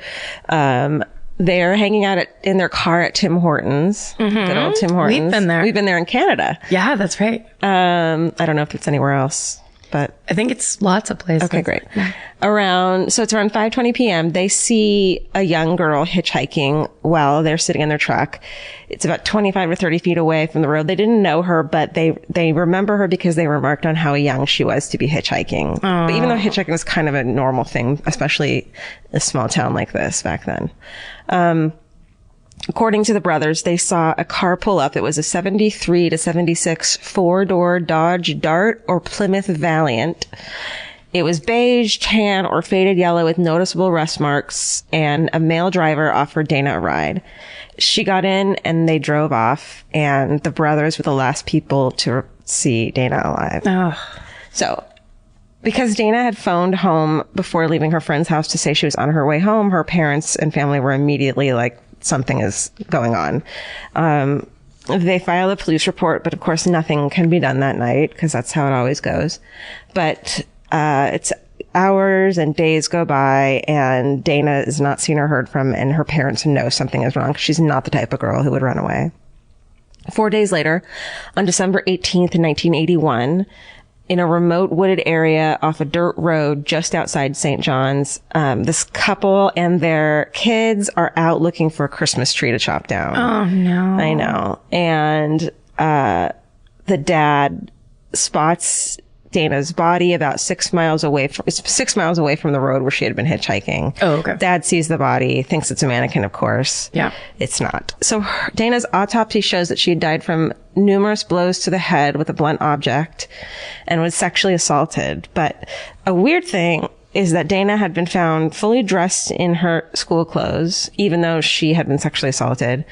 they're hanging out in their car at Tim Hortons. Good old Tim Hortons. We've been there. We've been there in Canada. Yeah, that's right. I don't know if it's anywhere else, but I think it's lots of places. okay, great. So it's around 5:20 p.m. They see a young girl hitchhiking while they're sitting in their truck. It's about 25 or 30 feet away from the road. They didn't know her, but they remember her because they remarked on how young she was to be hitchhiking. But even though hitchhiking was kind of a normal thing, especially in a small town like this back then. According to the brothers, they saw a car pull up. It was a 73 to 76 four-door Dodge Dart or Plymouth Valiant. It was beige, tan, or faded yellow with noticeable rust marks, and a male driver offered Dana a ride. She got in and they drove off, and the brothers were the last people to see Dana alive. Oh. So, because Dana had phoned home before leaving her friend's house to say she was on her way home, her parents and family were immediately like, something is going on. They filed a police report, but of course nothing can be done that night because that's how it always goes. But it's hours and days go by and Dana is not seen or heard from, and her parents know something is wrong. She's not the type of girl who would run away. 4 days later, on December 18th, 1981, in a remote wooded area off a dirt road just outside St. John's, this couple and their kids are out looking for a Christmas tree to chop down. Oh, no. I know. And the dad spots Dana's body about 6 miles away from the road where she had been hitchhiking. Oh, okay. Dad sees the body, thinks it's a mannequin, of course. Yeah. It's not. So Dana's autopsy shows that she had died from numerous blows to the head with a blunt object and was sexually assaulted. But a weird thing is that Dana had been found fully dressed in her school clothes, even though she had been sexually assaulted,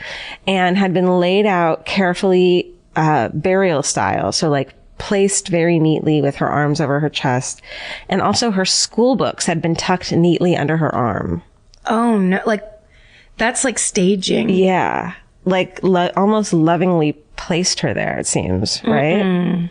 and had been laid out carefully, burial style. So like placed very neatly with her arms over her chest. And also her school books had been tucked neatly under her arm. Oh, no. Like, that's like staging. Yeah. Like almost lovingly placed her there, it seems, right?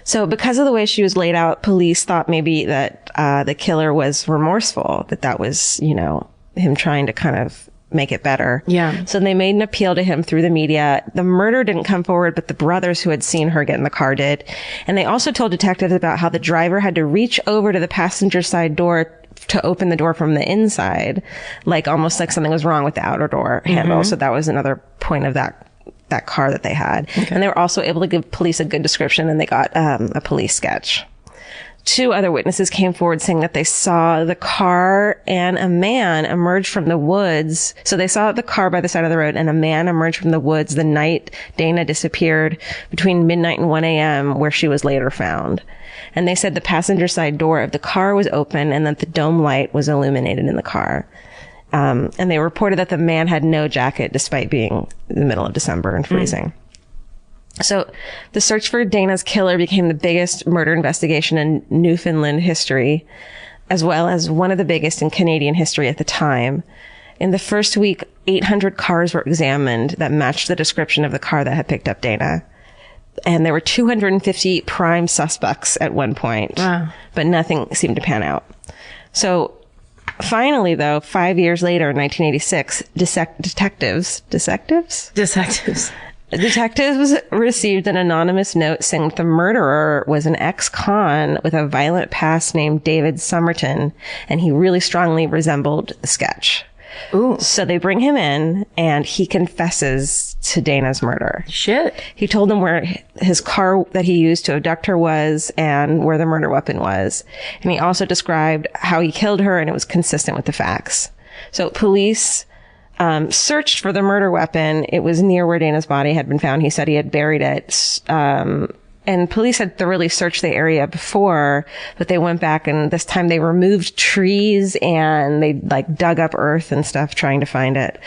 So because of the way she was laid out, police thought maybe that the killer was remorseful, that was, him trying to kind of make it better. Yeah. So they made an appeal to him through the media. The murder didn't come forward, but the brothers who had seen her get in the car did. And they also told detectives about how the driver had to reach over to the passenger side door to open the door from the inside, like almost like something was wrong with the outer door handle. So that was another point of that car that they had. Okay. And they were also able to give police a good description, and they got a police sketch. 2 other witnesses came forward saying that they saw the car and a man emerge from the woods. So they saw the car by the side of the road and a man emerged from the woods the night Dana disappeared between midnight and 1 a.m. where she was later found. And they said the passenger side door of the car was open and that the dome light was illuminated in the car. And they reported that the man had no jacket despite being in the middle of December and freezing. So the search for Dana's killer became the biggest murder investigation in Newfoundland history, as well as one of the biggest in Canadian history at the time. In the first week, 800 cars were examined that matched the description of the car that had picked up Dana. And there were 250 prime suspects at one point, but nothing seemed to pan out. So finally, though, 5 years later, in 1986, Detectives received an anonymous note saying that the murderer was an ex-con with a violent past named David Somerton, and he really strongly resembled the sketch. Ooh. So they bring him in, and he confesses to Dana's murder. Shit. He told them where his car that he used to abduct her was and where the murder weapon was. And he also described how he killed her, and it was consistent with the facts. So police searched for the murder weapon. It was near where Dana's body had been found. He said he had buried it. And police had thoroughly searched the area before, but they went back and this time they removed trees and they dug up earth and stuff trying to find it.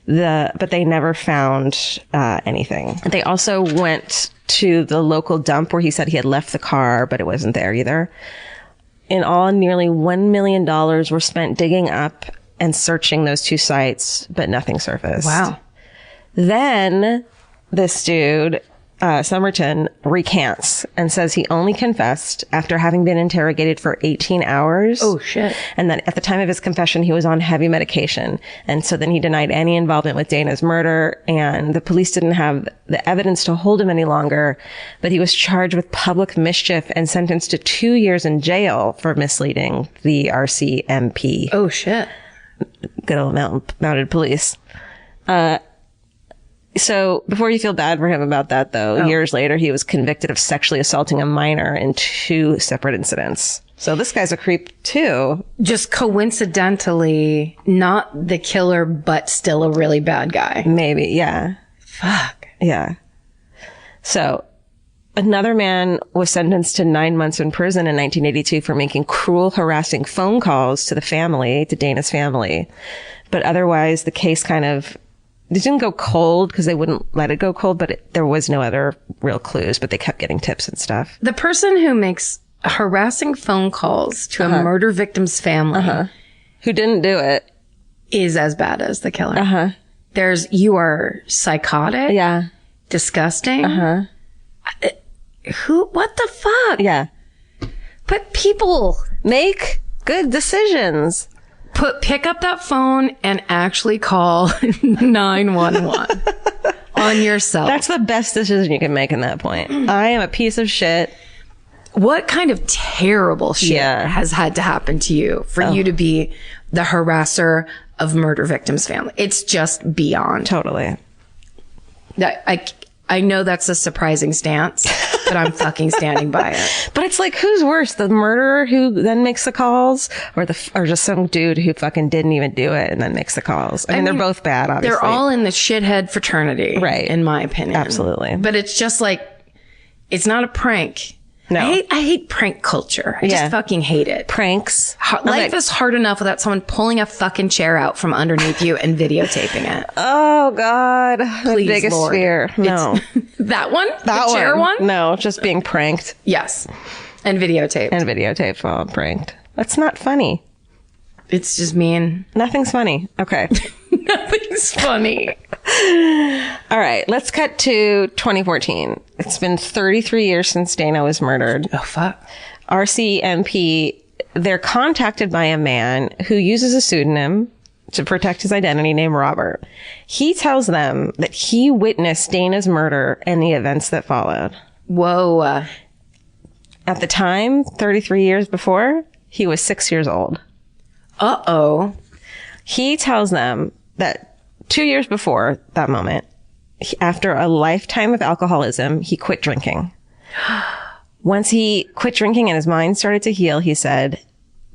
But they never found anything. They also went to the local dump where he said he had left the car, but it wasn't there either. In all, nearly $1 million were spent digging up and searching those 2 sites, but nothing surfaced. Wow. Then this dude, Somerton, recants and says he only confessed after having been interrogated for 18 hours. Oh, shit. And that at the time of his confession, he was on heavy medication. And so then he denied any involvement with Dana's murder. And the police didn't have the evidence to hold him any longer. But he was charged with public mischief and sentenced to 2 years in jail for misleading the RCMP. Oh, shit. Good old mounted police. So before you feel bad for him about that, though, years later, he was convicted of sexually assaulting a minor in 2 separate incidents. So this guy's a creep, too. Just coincidentally, not the killer, but still a really bad guy. Maybe, yeah. Fuck. Yeah. So another man was sentenced to 9 months in prison in 1982 for making cruel, harassing phone calls to the family, to Dana's family. But otherwise, the case kind of... It didn't go cold because they wouldn't let it go cold, but there was no other real clues, but they kept getting tips and stuff. The person who makes harassing phone calls to a murder victim's family who didn't do it is as bad as the killer. You are psychotic. Yeah. Disgusting. What the fuck? Yeah. But people make good decisions. Pick up that phone and actually call 911 on yourself. That's the best decision you can make in that point. I am a piece of shit. What kind of terrible shit has had to happen to you for you to be the harasser of murder victims' family? It's just beyond. Totally. I know that's a surprising stance, but I'm fucking standing by it. But it's like, who's worse, the murderer who then makes the calls, or just some dude who fucking didn't even do it and then makes the calls? I mean, they're both bad, obviously. They're all in the shithead fraternity, right? In my opinion, absolutely. But it's just like, it's not a prank. No. I hate prank culture. I just fucking hate it. Pranks. Life is hard enough without someone pulling a fucking chair out from underneath you and videotaping it. Oh, God. Please, the biggest Lord. fear. No. That one? That the chair one? No, just being pranked. Yes. And videotaped. And videotaped while pranked. That's not funny. It's just mean. Nothing's funny. Okay. Nothing's funny. All right. Let's cut to 2014. It's been 33 years since Dana was murdered. Oh, fuck. RCMP, they're contacted by a man who uses a pseudonym to protect his identity named Robert. He tells them that he witnessed Dana's murder and the events that followed. Whoa. At the time, 33 years before, he was 6 years old. Uh-oh. He tells them that 2 years before that moment, after a lifetime of alcoholism, he quit drinking. Once he quit drinking and his mind started to heal, he said,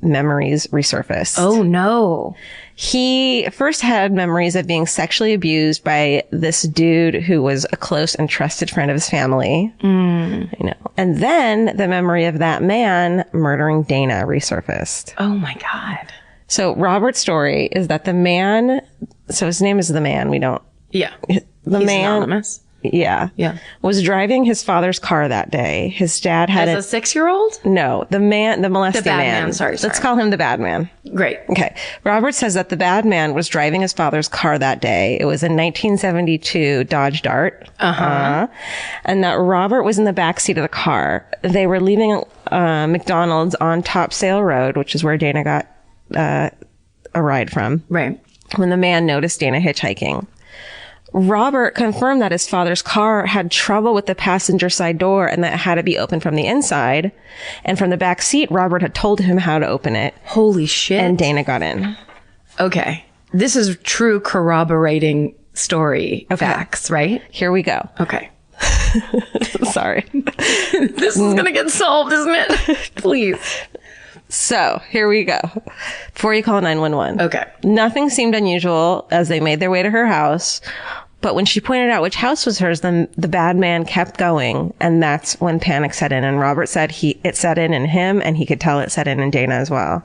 memories resurfaced. Oh, no. He first had memories of being sexually abused by this dude who was a close and trusted friend of his family. You know, and then the memory of that man murdering Dana resurfaced. Oh, my God. So Robert's story is that the man, so his name is the man, we don't. Yeah. The He's man. anonymous. Yeah. Yeah. Was driving his father's car that day. His dad had As a 6-year-old? No, the molesting The bad man. Sorry. Let's call him the bad man. Great. Okay. Robert says that the bad man was driving his father's car that day. It was a 1972 Dodge Dart. And that Robert was in the back seat of the car. They were leaving McDonald's on Topsail Road, which is where Dana got a ride from. Right. When the man noticed Dana hitchhiking. Robert confirmed that his father's car had trouble with the passenger side door and that it had to be opened from the inside. And from the back seat, Robert had told him how to open it. Holy shit. And Dana got in. Okay. This is true corroborating story facts, right? Here we go. Okay. Sorry. This is going to get solved, isn't it? Please. So here we go. Before you call 911. Okay. Nothing seemed unusual as they made their way to her house. But when she pointed out which house was hers, then the bad man kept going. And that's when panic set in. And Robert said it set in him, and he could tell it set in Dana as well.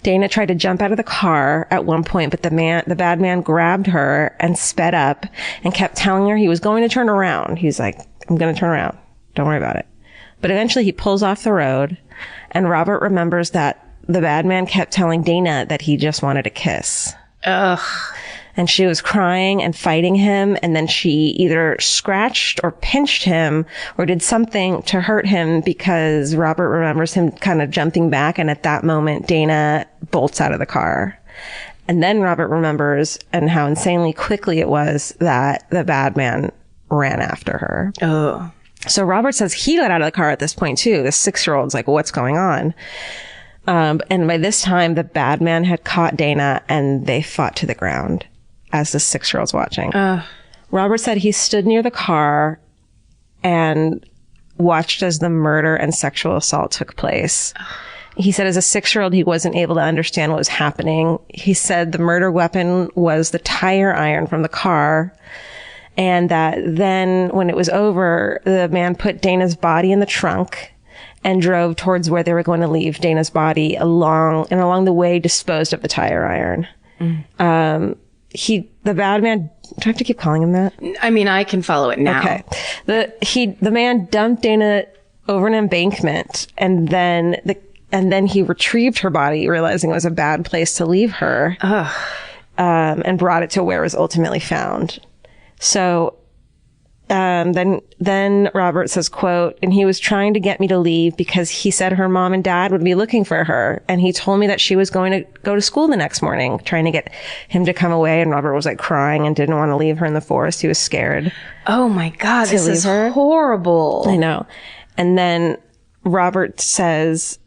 Dana tried to jump out of the car at one point, but the bad man grabbed her and sped up and kept telling her he was going to turn around. He's like, I'm going to turn around. Don't worry about it. But eventually he pulls off the road, and Robert remembers that the bad man kept telling Dana that he just wanted a kiss. Ugh. and she was crying and fighting him. And then she either scratched or pinched him or did something to hurt him, because Robert remembers him kind of jumping back. And at that moment, Dana bolts out of the car. And then Robert remembers, and how insanely quickly it was, that the bad man ran after her. Oh. So Robert says he got out of the car at this point too. The 6-year-old's like, what's going on? And by this time, the bad man had caught Dana, and they fought to the ground as the 6-year-old's watching. Robert said he stood near the car and watched as the murder and sexual assault took place. He said as a 6-year-old, he wasn't able to understand what was happening. He said the murder weapon was the tire iron from the car, and that then when it was over, the man put Dana's body in the trunk and drove towards where they were going to leave Dana's body, along the way disposed of the tire iron. The bad man, do I have to keep calling him that? I mean, I can follow it now. Okay. The man dumped Dana over an embankment, and then he retrieved her body, realizing it was a bad place to leave her, and brought it to where it was ultimately found. So, then Robert says, quote, and he was trying to get me to leave because he said her mom and dad would be looking for her. And he told me that she was going to go to school the next morning, trying to get him to come away. And Robert was like crying and didn't want to leave her in the forest. He was scared. Oh my God, this is horrible. I know. And then Robert says,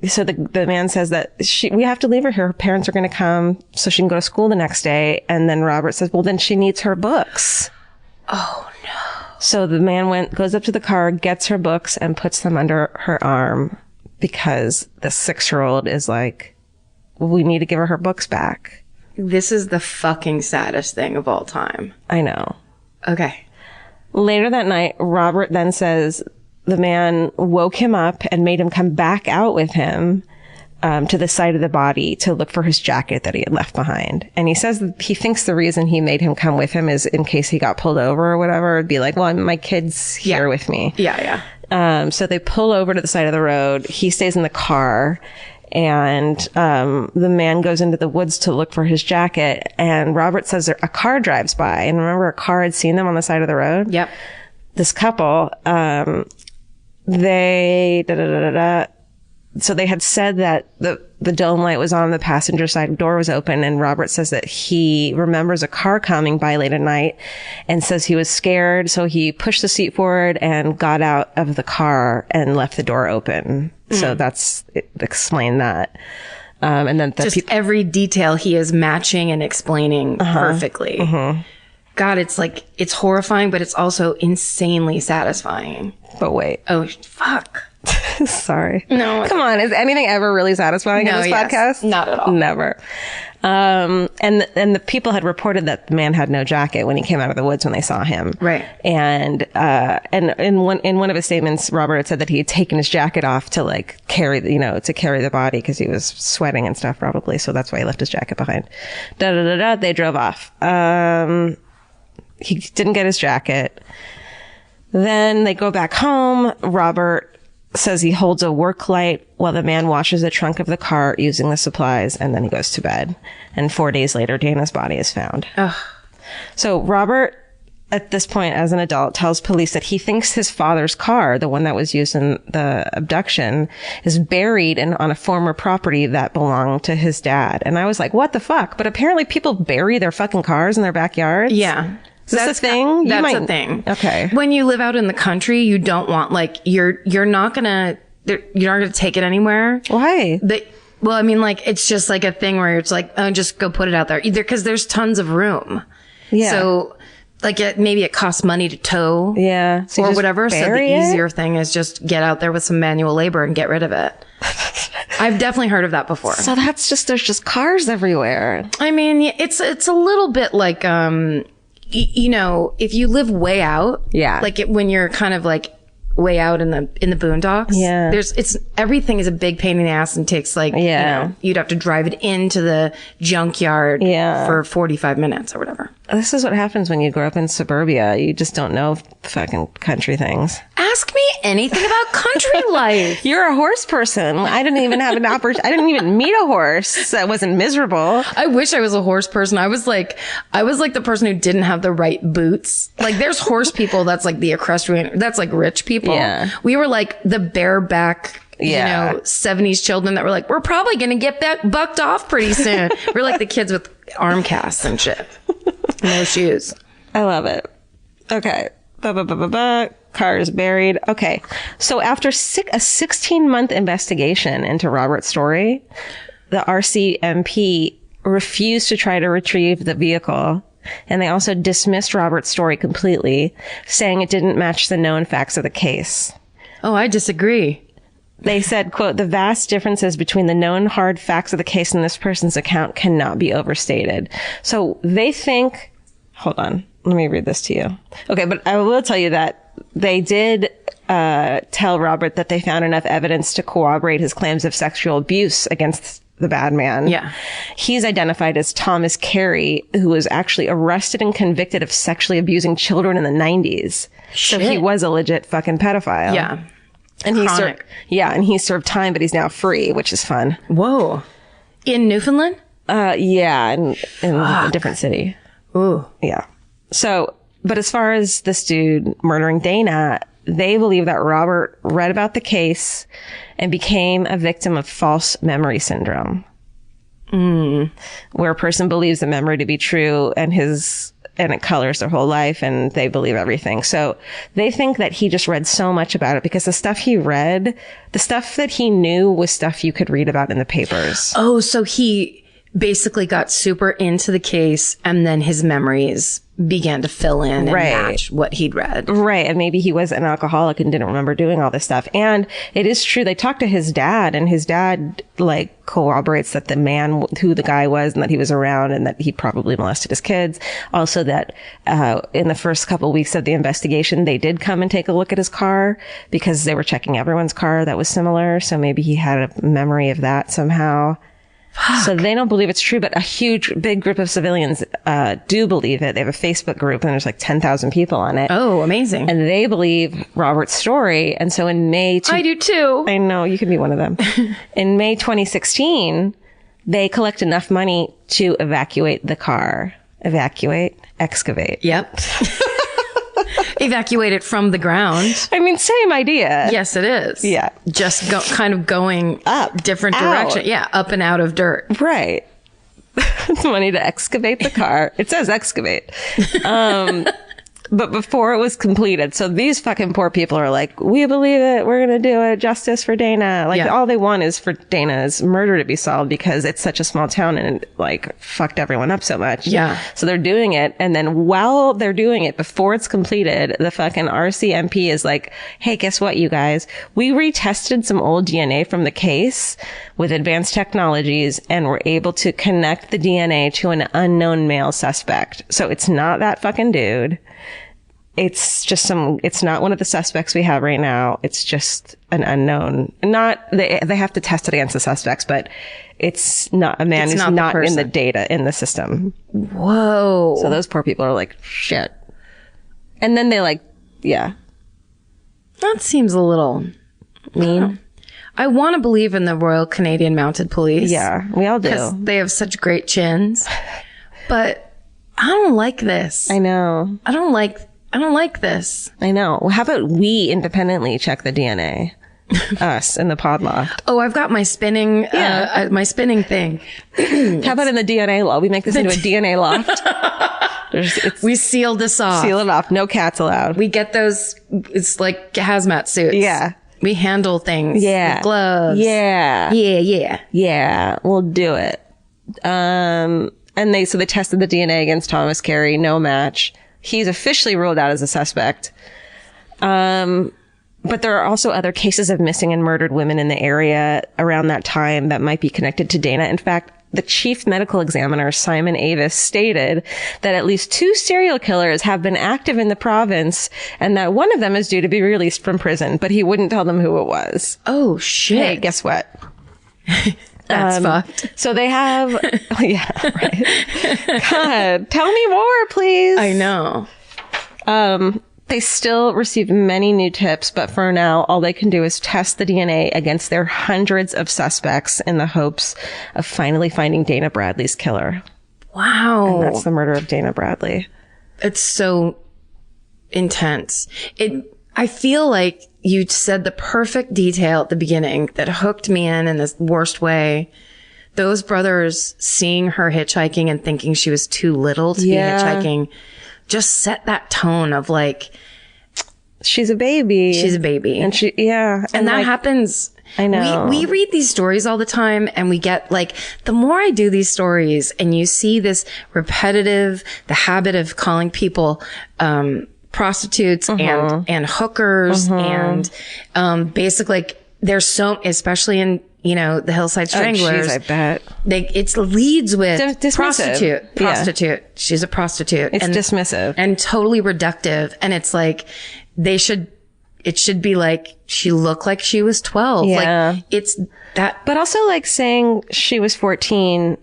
so the man says that we have to leave her here. Her parents are going to come so she can go to school the next day. And then Robert says, well, then she needs her books. Oh no. So the man goes up to the car, gets her books, and puts them under her arm, because the 6-year-old is like, we need to give her books back. This is the fucking saddest thing of all time. I know. Okay. Later that night, Robert then says the man woke him up and made him come back out with him to the side of the body to look for his jacket that he had left behind. And he says that he thinks the reason he made him come with him is in case he got pulled over or whatever. It'd be like, well, my kid's here with me. Yeah. So they pull over to the side of the road. He stays in the car, and the man goes into the woods to look for his jacket. And Robert says a car drives by. And remember, a car had seen them on the side of the road? Yep. This couple, so they had said that the dome light was on, the passenger side door was open, and Robert says that he remembers a car coming by late at night and says he was scared, so he pushed the seat forward and got out of the car and left the door open. So explain that. And then every detail he is matching and explaining perfectly. Mm-hmm. God, it's horrifying, but it's also insanely satisfying. But wait. Oh, fuck. Sorry. No. Come on. Is anything ever really satisfying in this podcast? Not at all. Never. And the people had reported that the man had no jacket when he came out of the woods when they saw him. Right. And in one of his statements, Robert had said that he had taken his jacket off to carry the body because he was sweating and stuff probably. So that's why he left his jacket behind. They drove off. He didn't get his jacket. Then they go back home. Robert says he holds a work light while the man washes the trunk of the car using the supplies, and then he goes to bed. And 4 days later, Dana's body is found. Ugh. So Robert, at this point as an adult, tells police that he thinks his father's car, the one that was used in the abduction, is buried on a former property that belonged to his dad. And I was like, what the fuck? But apparently people bury their fucking cars in their backyards. Yeah. Is this a thing? That's a thing. Okay. When you live out in the country, you don't want you're not gonna take it anywhere. Why? Well, I mean, it's just a thing where it's just go put it out there. Either because there's tons of room. Yeah. So maybe it costs money to tow. Yeah. So or whatever. So the easier thing is just get out there with some manual labor and get rid of it. I've definitely heard of that before. So there's just cars everywhere. I mean, it's a little bit like, if you live way out, when you're kind of way out in the boondocks, everything is a big pain in the ass and takes you'd have to drive it into the junkyard for 45 minutes or whatever. This is what happens when you grow up in suburbia. You just don't know fucking country things. Ask me anything about country life. You're a horse person. I didn't even have an opportunity. I didn't even meet a horse that wasn't miserable. I wish I was a horse person. I was like the person who didn't have the right boots. Like there's horse people that's like the equestrian, that's like rich people. Yeah. We were like the bareback, Yeah. 70s children that were like, we're probably going to get bucked off pretty soon. We're like the kids with arm casts and shit. No shoes. I love it. Okay. Car is buried. Okay. So after a 16-month investigation into Robert's story, the RCMP refused to try to retrieve the vehicle. And they also dismissed Robert's story completely, saying it didn't match the known facts of the case. Oh, I disagree. They said, quote, the vast differences between the known hard facts of the case and this person's account cannot be overstated. So they think, hold on, let me read this to you. Okay, but I will tell you that they did tell Robert that they found enough evidence to corroborate his claims of sexual abuse against the bad man. Yeah. He's identified as Thomas Carey, who was actually arrested and convicted of sexually abusing children in the 90s. Shit. So he was a legit fucking pedophile. Yeah. And he served time, but he's now free, which is fun. Whoa. In Newfoundland? Yeah, in a different city. Ooh. Yeah. So, but as far as this dude murdering Dana, they believe that Robert read about the case and became a victim of false memory syndrome. Where a person believes the memory to be true and it colors their whole life and they believe everything. So they think that he just read so much about it because the stuff he read, the stuff that he knew was stuff you could read about in the papers. Oh, so he basically got super into the case and then his memories began to fill in and match what he'd read. Right. And maybe he was an alcoholic and didn't remember doing all this stuff. And it is true. They talked to his dad and his dad like corroborates that the man, who the guy was and that he was around and that he probably molested his kids. Also that, in the first couple of weeks of the investigation, they did come and take a look at his car because they were checking everyone's car that was similar. So maybe he had a memory of that somehow. Fuck. So they don't believe it's true, but a big group of civilians do believe it. They have a Facebook group and there's like 10,000 people on it. Oh, amazing. And they believe Robert's story. And so in May... I do too. I know, you can be one of them. In May 2016, they collect enough money to evacuate the car. Excavate. Yep. Evacuate it from the ground. I mean, same idea. Yes, it is. Yeah. Just kind of going up, different out. direction. Yeah, up and out of dirt. Right. Money to excavate the car. It says excavate. But before it was completed. So these fucking poor people are like, we believe it. We're going to do it. Justice for Dana. Like all they want is for Dana's murder to be solved because it's such a small town and it like fucked everyone up so much. Yeah. So they're doing it. And then while they're doing it, before it's completed, the fucking RCMP is like, hey, guess what, you guys? We retested some old DNA from the case with advanced technologies and we're able to connect the DNA to an unknown male suspect. So it's not that fucking dude. It's just it's not one of the suspects we have right now. It's just an unknown. They have to test it against the suspects, but it's not a man who's not in the data in the system. Whoa. So those poor people are like, shit. And then they like, yeah. That seems a little mean. I want to believe in the Royal Canadian Mounted Police. Yeah, we all do. Because they have such great chins. But I don't like this. I know. I don't like this. I know. Well, how about we independently check the DNA? Us in the pod loft. Oh, I've got my spinning, my spinning thing. How about in the DNA loft? We make this into a DNA loft. We seal this off. Seal it off. No cats allowed. We get those, it's like hazmat suits. Yeah. We handle things. Yeah. With gloves. Yeah. Yeah. Yeah. We'll do it. And they tested the DNA against Thomas Carey. No match. He's officially ruled out as a suspect. But there are also other cases of missing and murdered women in the area around that time that might be connected to Dana. In fact, the chief medical examiner, Simon Avis, stated that at least 2 serial killers have been active in the province and that one of them is due to be released from prison, but he wouldn't tell them who it was. Oh, shit. Hey, guess what? That's fucked. So they have, yeah, right. God, tell me more, please. I know. They still receive many new tips, but for now, all they can do is test the DNA against their hundreds of suspects in the hopes of finally finding Dana Bradley's killer. Wow. And that's the murder of Dana Bradley. It's so intense. I feel like you said the perfect detail at the beginning that hooked me in this worst way. Those brothers seeing her hitchhiking and thinking she was too little to be hitchhiking just set that tone of like, she's a baby. She's a baby. And and that happens. I know. We read these stories all the time and we get like, the more I do these stories and you see this repetitive, the habit of calling people, prostitutes and hookers and, basically like, there's so, especially in, the Hillside Stranglers. I bet. It leads with dismissive. prostitute. Yeah. She's a prostitute. It's dismissive. And totally reductive. And it's like, it should be like, she looked like she was 12. Yeah. Like, it's that. But also like saying she was 14,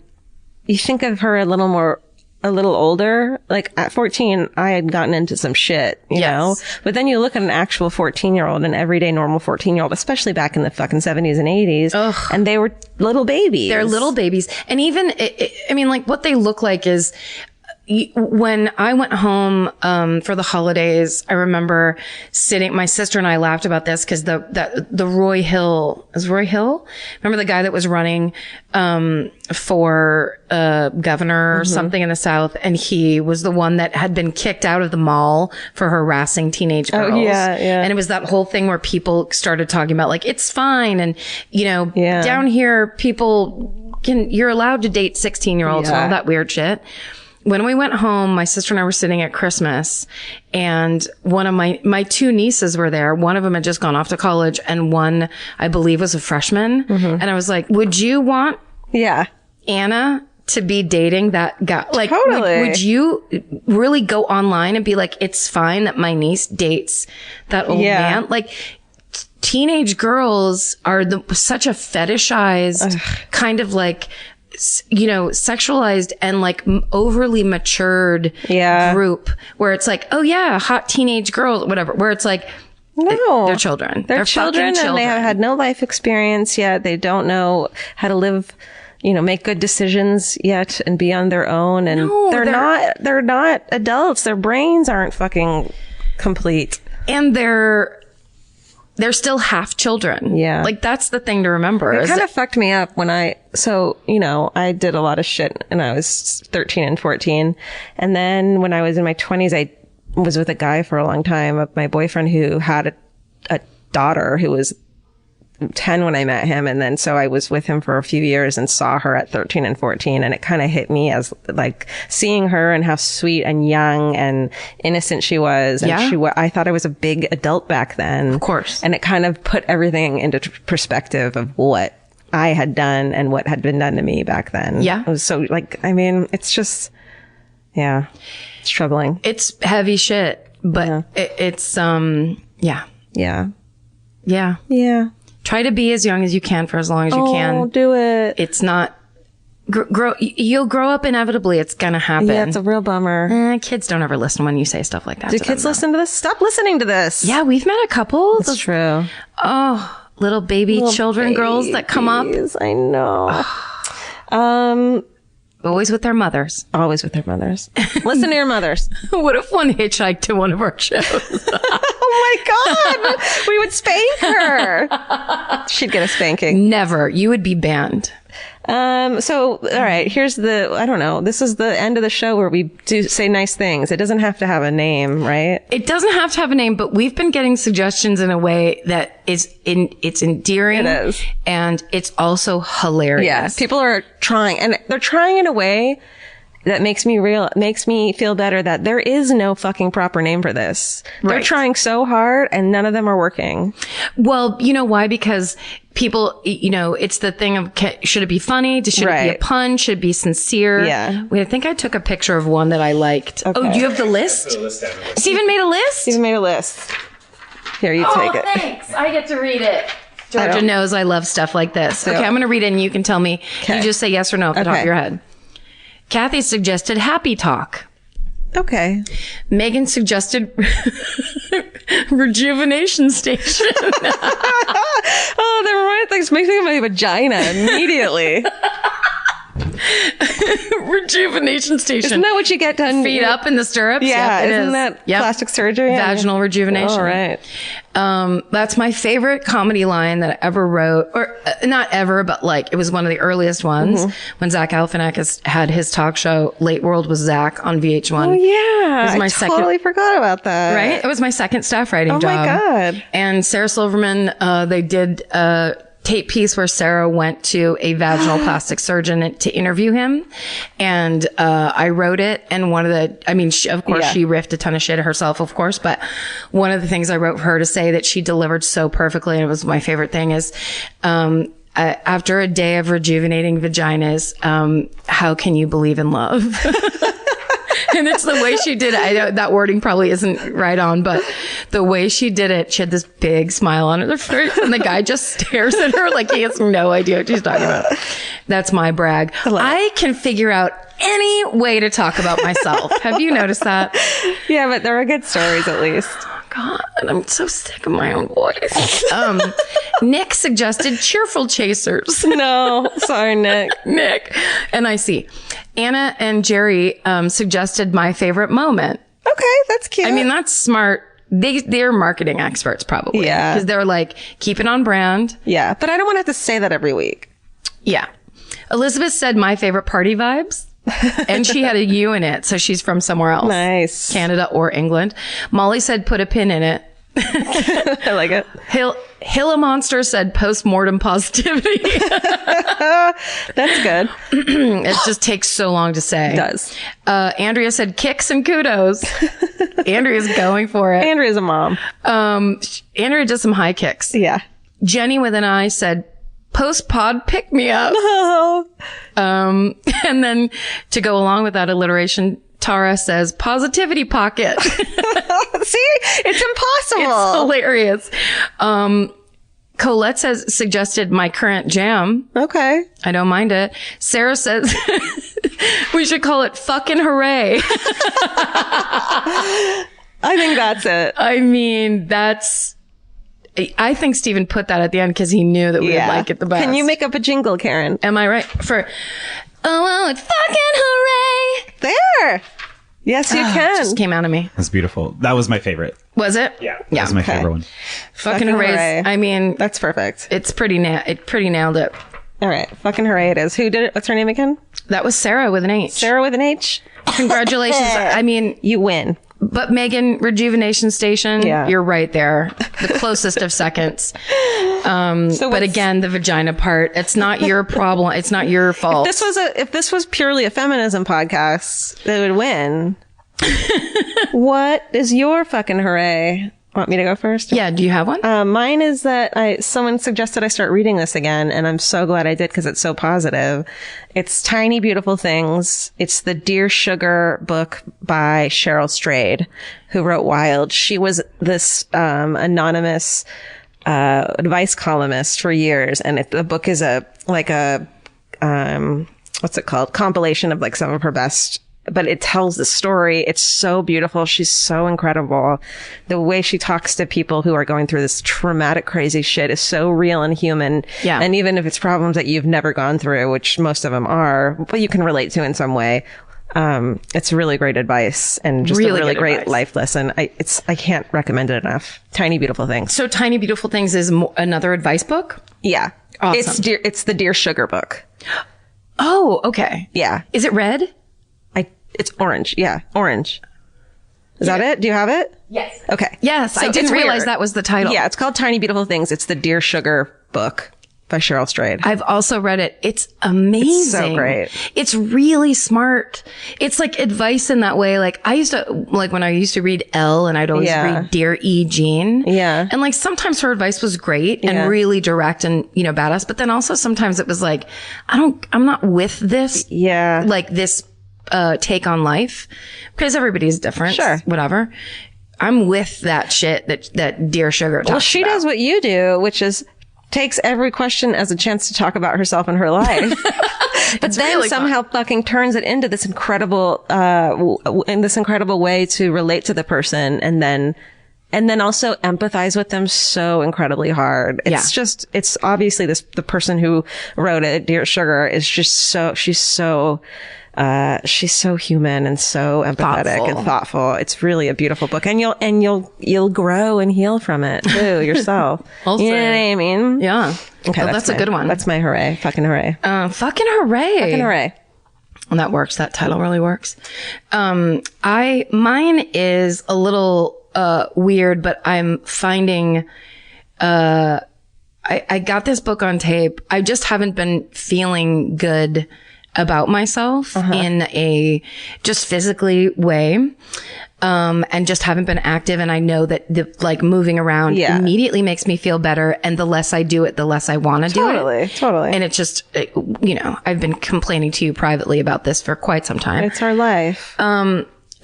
you think of her a little older. Like at 14, I had gotten into some shit, you know? But then you look at an actual 14-year-old, an everyday normal 14-year-old, especially back in the fucking 70s and 80s. And they were little babies. They're little babies. And even, I mean, like what they look like is, when I went home, for the holidays, I remember my sister and I laughed about this because the Roy Hill, is Roy Hill? Remember the guy that was running, for, governor or something in the South, and he was the one that had been kicked out of the mall for harassing teenage girls. Oh, yeah. And it was that whole thing where people started talking about like, it's fine. And, down here, you're allowed to date 16-year-olds and all that weird shit. When we went home, my sister and I were sitting at Christmas, and one of my two nieces were there. One of them had just gone off to college, and one, I believe, was a freshman. And I was like, would you want Anna to be dating that guy? Like, totally. would you really go online and be like, it's fine that my niece dates that old man? Like, teenage girls are such a fetishized kind of like, sexualized and like overly matured group where it's like, oh yeah, hot teenage girls, whatever, where it's like, no, they're children. They're children, and they have had no life experience yet. They don't know how to live, make good decisions yet and be on their own. And they're not adults. Their brains aren't fucking complete. And they're still half children. Yeah. Like that's the thing to remember. It kind of fucked me up when I did a lot of shit when I was 13 and 14. And then when I was in my 20s, I was with a guy for a long time, my boyfriend who had a daughter who was 10 when I met him. And then so I was with him for a few years and saw her at 13 and 14. And it kind of hit me as like seeing her and how sweet and young and innocent she was. And I thought I was a big adult back then. Of course. And it kind of put everything into perspective of what I had done and what had been done to me back then. Yeah. It was so like, I mean, it's just, it's troubling. It's heavy shit, but it's, Yeah. Try to be as young as you can for as long as you can. Oh, do it. It's not, you'll grow up inevitably. It's going to happen. Yeah, it's a real bummer. Kids don't ever listen when you say stuff like that. Do kids listen to this? Stop listening to this. Yeah, we've met a couple. That's true. Oh, little children, girls that come up. I know. Always with their mothers. Always with their mothers. Listen to your mothers. What if one hitchhiked to one of our shows? Oh my God. We would spank her. She'd get a spanking. Never. You would be banned. So, all right, here's I don't know. This is the end of the show where we do say nice things. It doesn't have to have a name, right? It doesn't have to have a name, but we've been getting suggestions in a way that it's endearing. It is. And it's also hilarious. Yeah. People are trying, and they're trying in a way that makes me feel better that there is no fucking proper name for this. Right. They're trying so hard and none of them are working. Well, you know why? Because people, it's the thing of, should it be funny? Should it be a pun? Should it be sincere? Yeah. Wait, I think I took a picture of one that I liked. Okay. Oh, do you have the list? Steven made a list? Steven made a list. Here, you take it. Oh, thanks. I get to read it. Georgia knows I love stuff like this. Okay, I'm going to read it and you can tell me. You just say yes or no off the top of your head. Kathy suggested happy talk. Okay. Megan suggested rejuvenation station. Oh, never mind. Things makes me think of my vagina immediately. Rejuvenation station. Isn't that what you get done? Feet up in the stirrups? Yeah, yep, isn't that plastic surgery? Vaginal rejuvenation. All right. That's my favorite comedy line that I ever wrote, or not ever, but like it was one of the earliest ones when Zach Galifianakis had his talk show, Late World with Zach on VH1. Oh yeah, it was my totally forgot about that. Right? It was my second staff writing job. Oh my God. And Sarah Silverman, they did tape piece where Sarah went to a vaginal plastic surgeon to interview him. And, I wrote it. And one of the, she riffed a ton of shit herself, of course, but one of the things I wrote for her to say that she delivered so perfectly, and it was my favorite thing, is, after a day of rejuvenating vaginas, how can you believe in love? And it's the way she did it. I know that wording probably isn't right on, but the way she did it, she had this big smile on her face, and the guy just stares at her like he has no idea what she's talking about. That's my brag. I can figure out any way to talk about myself. Have you noticed that? Yeah, but there are good stories at least. God, I'm so sick of my own voice. Nick suggested cheerful chasers. No, sorry, Nick. And I see. Anna and Jerry suggested my favorite moment. Okay, that's cute. I mean, that's smart. They're marketing experts probably. Yeah. Because they're like, keep it on brand. Yeah, but I don't want to have to say that every week. Yeah. Elizabeth said my favorite party vibes. And she had a U in it, so she's from somewhere else. Nice. Canada or England. Molly said put a pin in it. I like it. Hilla Monster said post-mortem positivity. That's good. It just takes so long to say. It does. Andrea said kicks and kudos. Andrea's going for it. Andrea's a mom. Andrea does some high kicks. Yeah. Jenny with an I said post-pod pick me up. Oh. And then to go along with that alliteration, Tara says positivity pocket. See, it's impossible. It's hilarious. Colette suggested my current jam. Okay. I don't mind it. Sarah says we should call it fucking hooray. I think that's it. I mean, I think Steven put that at the end because he knew that we would like it the best. Can you make up a jingle, Karen? Am I right? Oh, it's fucking hooray. There. Yes, you can. Just came out of me. That's beautiful. That was my favorite. Was it? Yeah. That was my favorite one. Fucking hooray. I mean, that's perfect. It pretty nailed it. All right. Fucking hooray it is. Who did it? What's her name again? That was Sarah with an H. Sarah with an H. Congratulations. I mean, you win. But Megan, rejuvenation station, you're right there. The closest of seconds. But again, the vagina part, it's not your problem. It's not your fault. If this was purely a feminism podcast, they would win. What is your fucking hooray? Want me to go first? Yeah. Do you have one? Mine is that someone suggested I start reading this again, and I'm so glad I did because it's so positive. It's Tiny Beautiful Things. It's the Dear Sugar book by Cheryl Strayed, who wrote Wild. She was this anonymous advice columnist for years, and the book is what's it called? Compilation of like some of her best. But it tells the story. It's so beautiful. She's so incredible. The way she talks to people who are going through this traumatic, crazy shit is so real and human. Yeah. And even if it's problems that you've never gone through, which most of them are, but you can relate to in some way, it's really great advice and just a really great life lesson. I can't recommend it enough. Tiny Beautiful Things. So Tiny Beautiful Things is another advice book? Yeah. Awesome. It's the Dear Sugar book. Oh, okay. Yeah. Is it red? It's orange. Yeah. Orange. Is that it? Do you have it? Yes. Okay. Yes. So I didn't realize that was the title. Yeah. It's called Tiny Beautiful Things. It's the Dear Sugar book by Cheryl Strayed. I've also read it. It's amazing. It's so great. It's really smart. It's like advice in that way. Like when I used to read Elle, and I'd always read Dear E. Jean. Yeah. And like sometimes her advice was great and really direct and, badass. But then also sometimes it was like, I'm not with this. Yeah. Like this take on life, because everybody's different. Sure. Whatever. I'm with that shit that Dear Sugar talks Well, she about. does what you do, which is takes every question as a chance to talk about herself and her life. But then really somehow fucking turns it into this incredible, in this incredible way to relate to the person and then also empathize with them so incredibly hard. It's just, it's obviously the person who wrote it, Dear Sugar, is just she's so human and so empathetic and thoughtful. It's really a beautiful book, and you'll grow and heal from it too yourself. Also, you know what I mean? Yeah. Okay. Well, that's a good one. That's my hooray. Fucking hooray. Fucking hooray. Fucking hooray. Well, that works. That title really works. Mine is a little, weird, but I'm finding, I got this book on tape. I just haven't been feeling good about myself in a just physically way. And just haven't been active. And I know that the like moving around immediately makes me feel better. And the less I do it, the less I want to do it. Totally. And it's just, I've been complaining to you privately about this for quite some time. It's our life.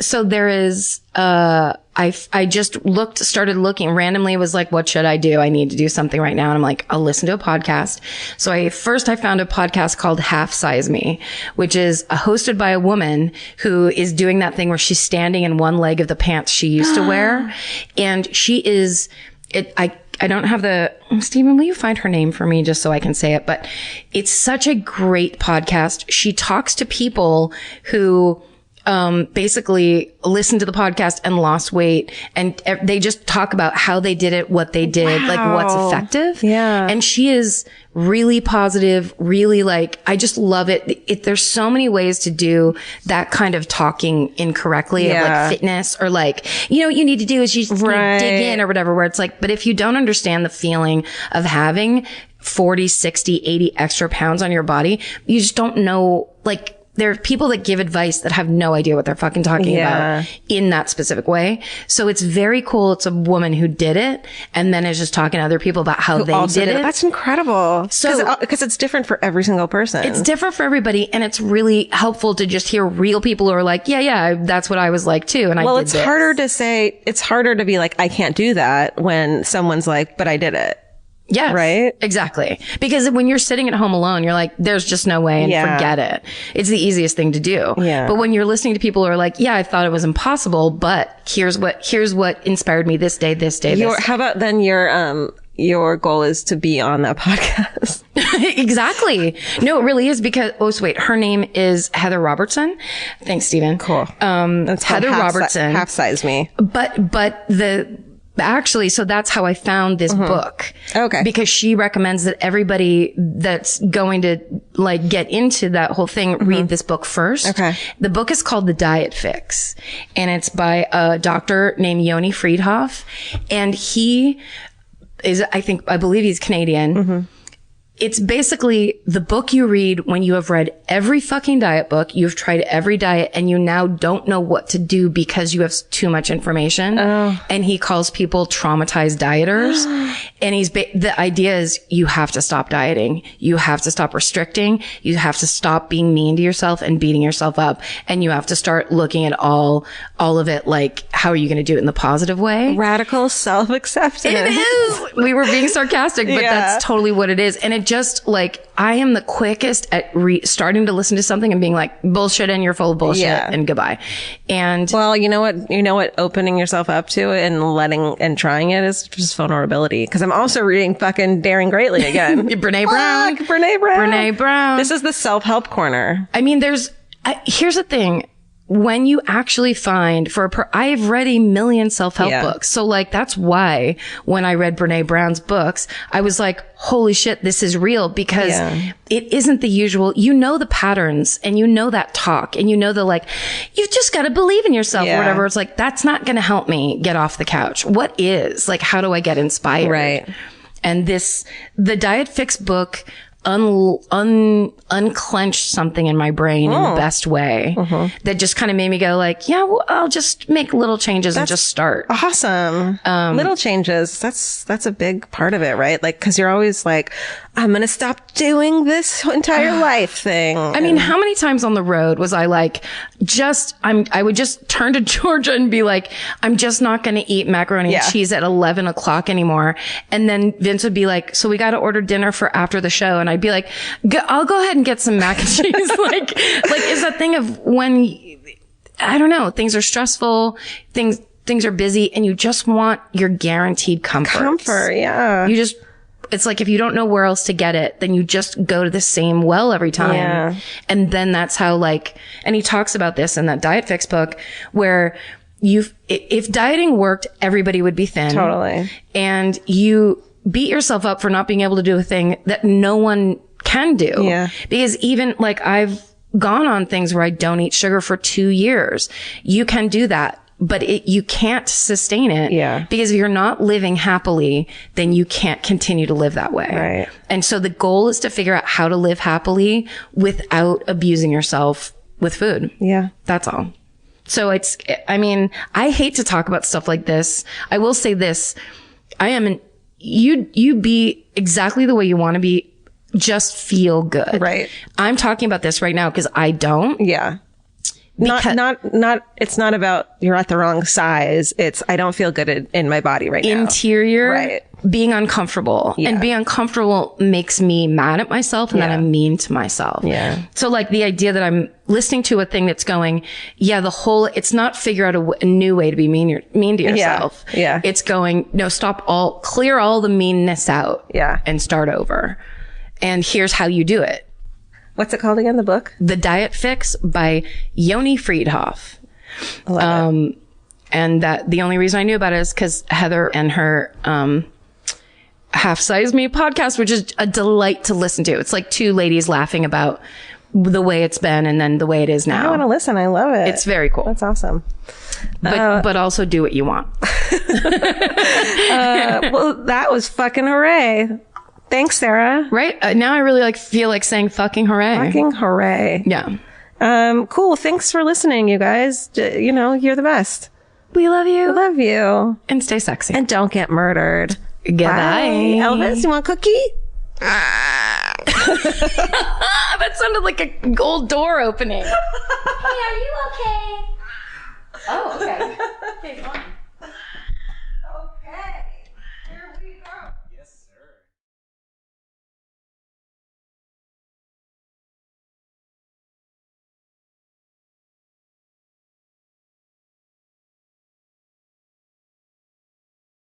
So there is, I just started looking randomly, was like, what should I do? I need to do something right now. And I'm like, I'll listen to a podcast. So I found a podcast called Half Size Me, which is hosted by a woman who is doing that thing where she's standing in one leg of the pants she used to wear. And she is, I don't have Stephen, will you find her name for me just so I can say it? But it's such a great podcast. She talks to people who, basically listened to the podcast and lost weight, and they just talk about how they did it, what they did, like what's effective. Yeah. And she is really positive, really like, I just love it. There's so many ways to do that kind of talking incorrectly of like fitness or like, what you need to do is you just dig in or whatever, where it's like, but if you don't understand the feeling of having 40, 60, 80 extra pounds on your body, you just don't know, like, there are people that give advice that have no idea what they're fucking talking about in that specific way. So it's very cool. It's a woman who did it and then is just talking to other people about how they did it. That's incredible. So, because it's different for every single person. It's different for everybody. And it's really helpful to just hear real people who are like, yeah, that's what I was like too. And it's harder to be like, I can't do that when someone's like, but I did it. Yeah. Right? Exactly. Because when you're sitting at home alone, you're like, there's just no way, and forget it. It's the easiest thing to do. Yeah. But when you're listening to people who are like, yeah, I thought it was impossible, but here's what inspired me this day. How about then your goal is to be on that podcast? Exactly. No, it really is, because, her name is Heather Robertson. Thanks, Stephen. Cool. That's Heather Robertson. Half Size Me. Actually, so that's how I found this book. Okay. Because she recommends that everybody that's going to like get into that whole thing read this book first. Okay. The book is called The Diet Fix, and it's by a doctor named Yoni Friedhoff, and he is, I believe he's Canadian. It's basically the book you read when you have read every fucking diet book, you've tried every diet, and you now don't know what to do because you have too much information. And he calls people traumatized dieters. And the idea is you have to stop dieting. You have to stop restricting. You have to stop being mean to yourself and beating yourself up. And you have to start looking at all of it like, how are you going to do it in the positive way? Radical self-acceptance. It is. We were being sarcastic, but that's totally what it is. And it just like, I am the quickest at starting to listen to something and being like, bullshit, and you're full of bullshit and goodbye. And well, you know what opening yourself up to and trying it is just vulnerability. Cause I'm also reading fucking Daring Greatly again. Brene Brown. Brene Brown. This is the self-help corner. I mean, here's the thing. When you actually find I've read a million self-help books. So like, that's why when I read Brene Brown's books, I was like, holy shit, this is real, because it isn't the usual, the patterns, and that talk, and the like, you've just got to believe in yourself or whatever. It's like, that's not going to help me get off the couch. What is? Like, how do I get inspired? Right. And the Diet Fix book, unclenched something in my brain in the best way that just kind of made me go like, yeah, well, I'll just make little changes and just start. Awesome. Little changes. That's a big part of it, right? Like, cause you're always like, I'm going to stop doing this entire life thing. I mean, how many times on the road was I like, I would just turn to Georgia and be like, I'm just not going to eat macaroni and cheese at 11 o'clock anymore. And then Vince would be like, so we got to order dinner for after the show. And I'd be like, I'll go ahead and get some mac and cheese. like it's that thing of when, I don't know, things are stressful, things are busy, and you just want your guaranteed comfort. Comfort, yeah. It's like if you don't know where else to get it, then you just go to the same well every time. Yeah. And then that's how and he talks about this in that Diet Fix book where if dieting worked, everybody would be thin. Totally. And you beat yourself up for not being able to do a thing that no one can do. Yeah. Because even I've gone on things where I don't eat sugar for 2 years. You can do that. But you can't sustain it. Yeah. Because if you're not living happily, then you can't continue to live that way. Right. And so the goal is to figure out how to live happily without abusing yourself with food. Yeah. That's all. So I hate to talk about stuff like this. I will say this. You be exactly the way you want to be. Just feel good. Right. I'm talking about this right now because I don't. Yeah. It's not about you're at the wrong size. It's, I don't feel good in my body right now. Interior. Right. Being uncomfortable. Yeah. And being uncomfortable makes me mad at myself and then I'm mean to myself. Yeah. So the idea that I'm listening to a thing that's going, it's not figure out a new way to be mean to yourself. Yeah. It's going, no, clear all the meanness out. Yeah. And start over. And here's how you do it. What's it called again, the book? The Diet Fix by Yoni Friedhoff. I love it. And that the only reason I knew about it is because Heather and her Half Size Me podcast, which is a delight to listen to. It's like two ladies laughing about the way it's been and then the way it is now. I want to listen. I love it. It's very cool. That's awesome. But also do what you want. Well, that was fucking hooray. Thanks, Sarah. Right? Now I really feel like saying fucking hooray. Fucking hooray. Yeah. Cool. Thanks for listening, you guys. You're the best. We love you. We love you. And stay sexy. And don't get murdered. Goodbye. Bye. Elvis, you want a cookie? That sounded like a gold door opening. Hey, are you okay? Oh, okay. Okay, fine.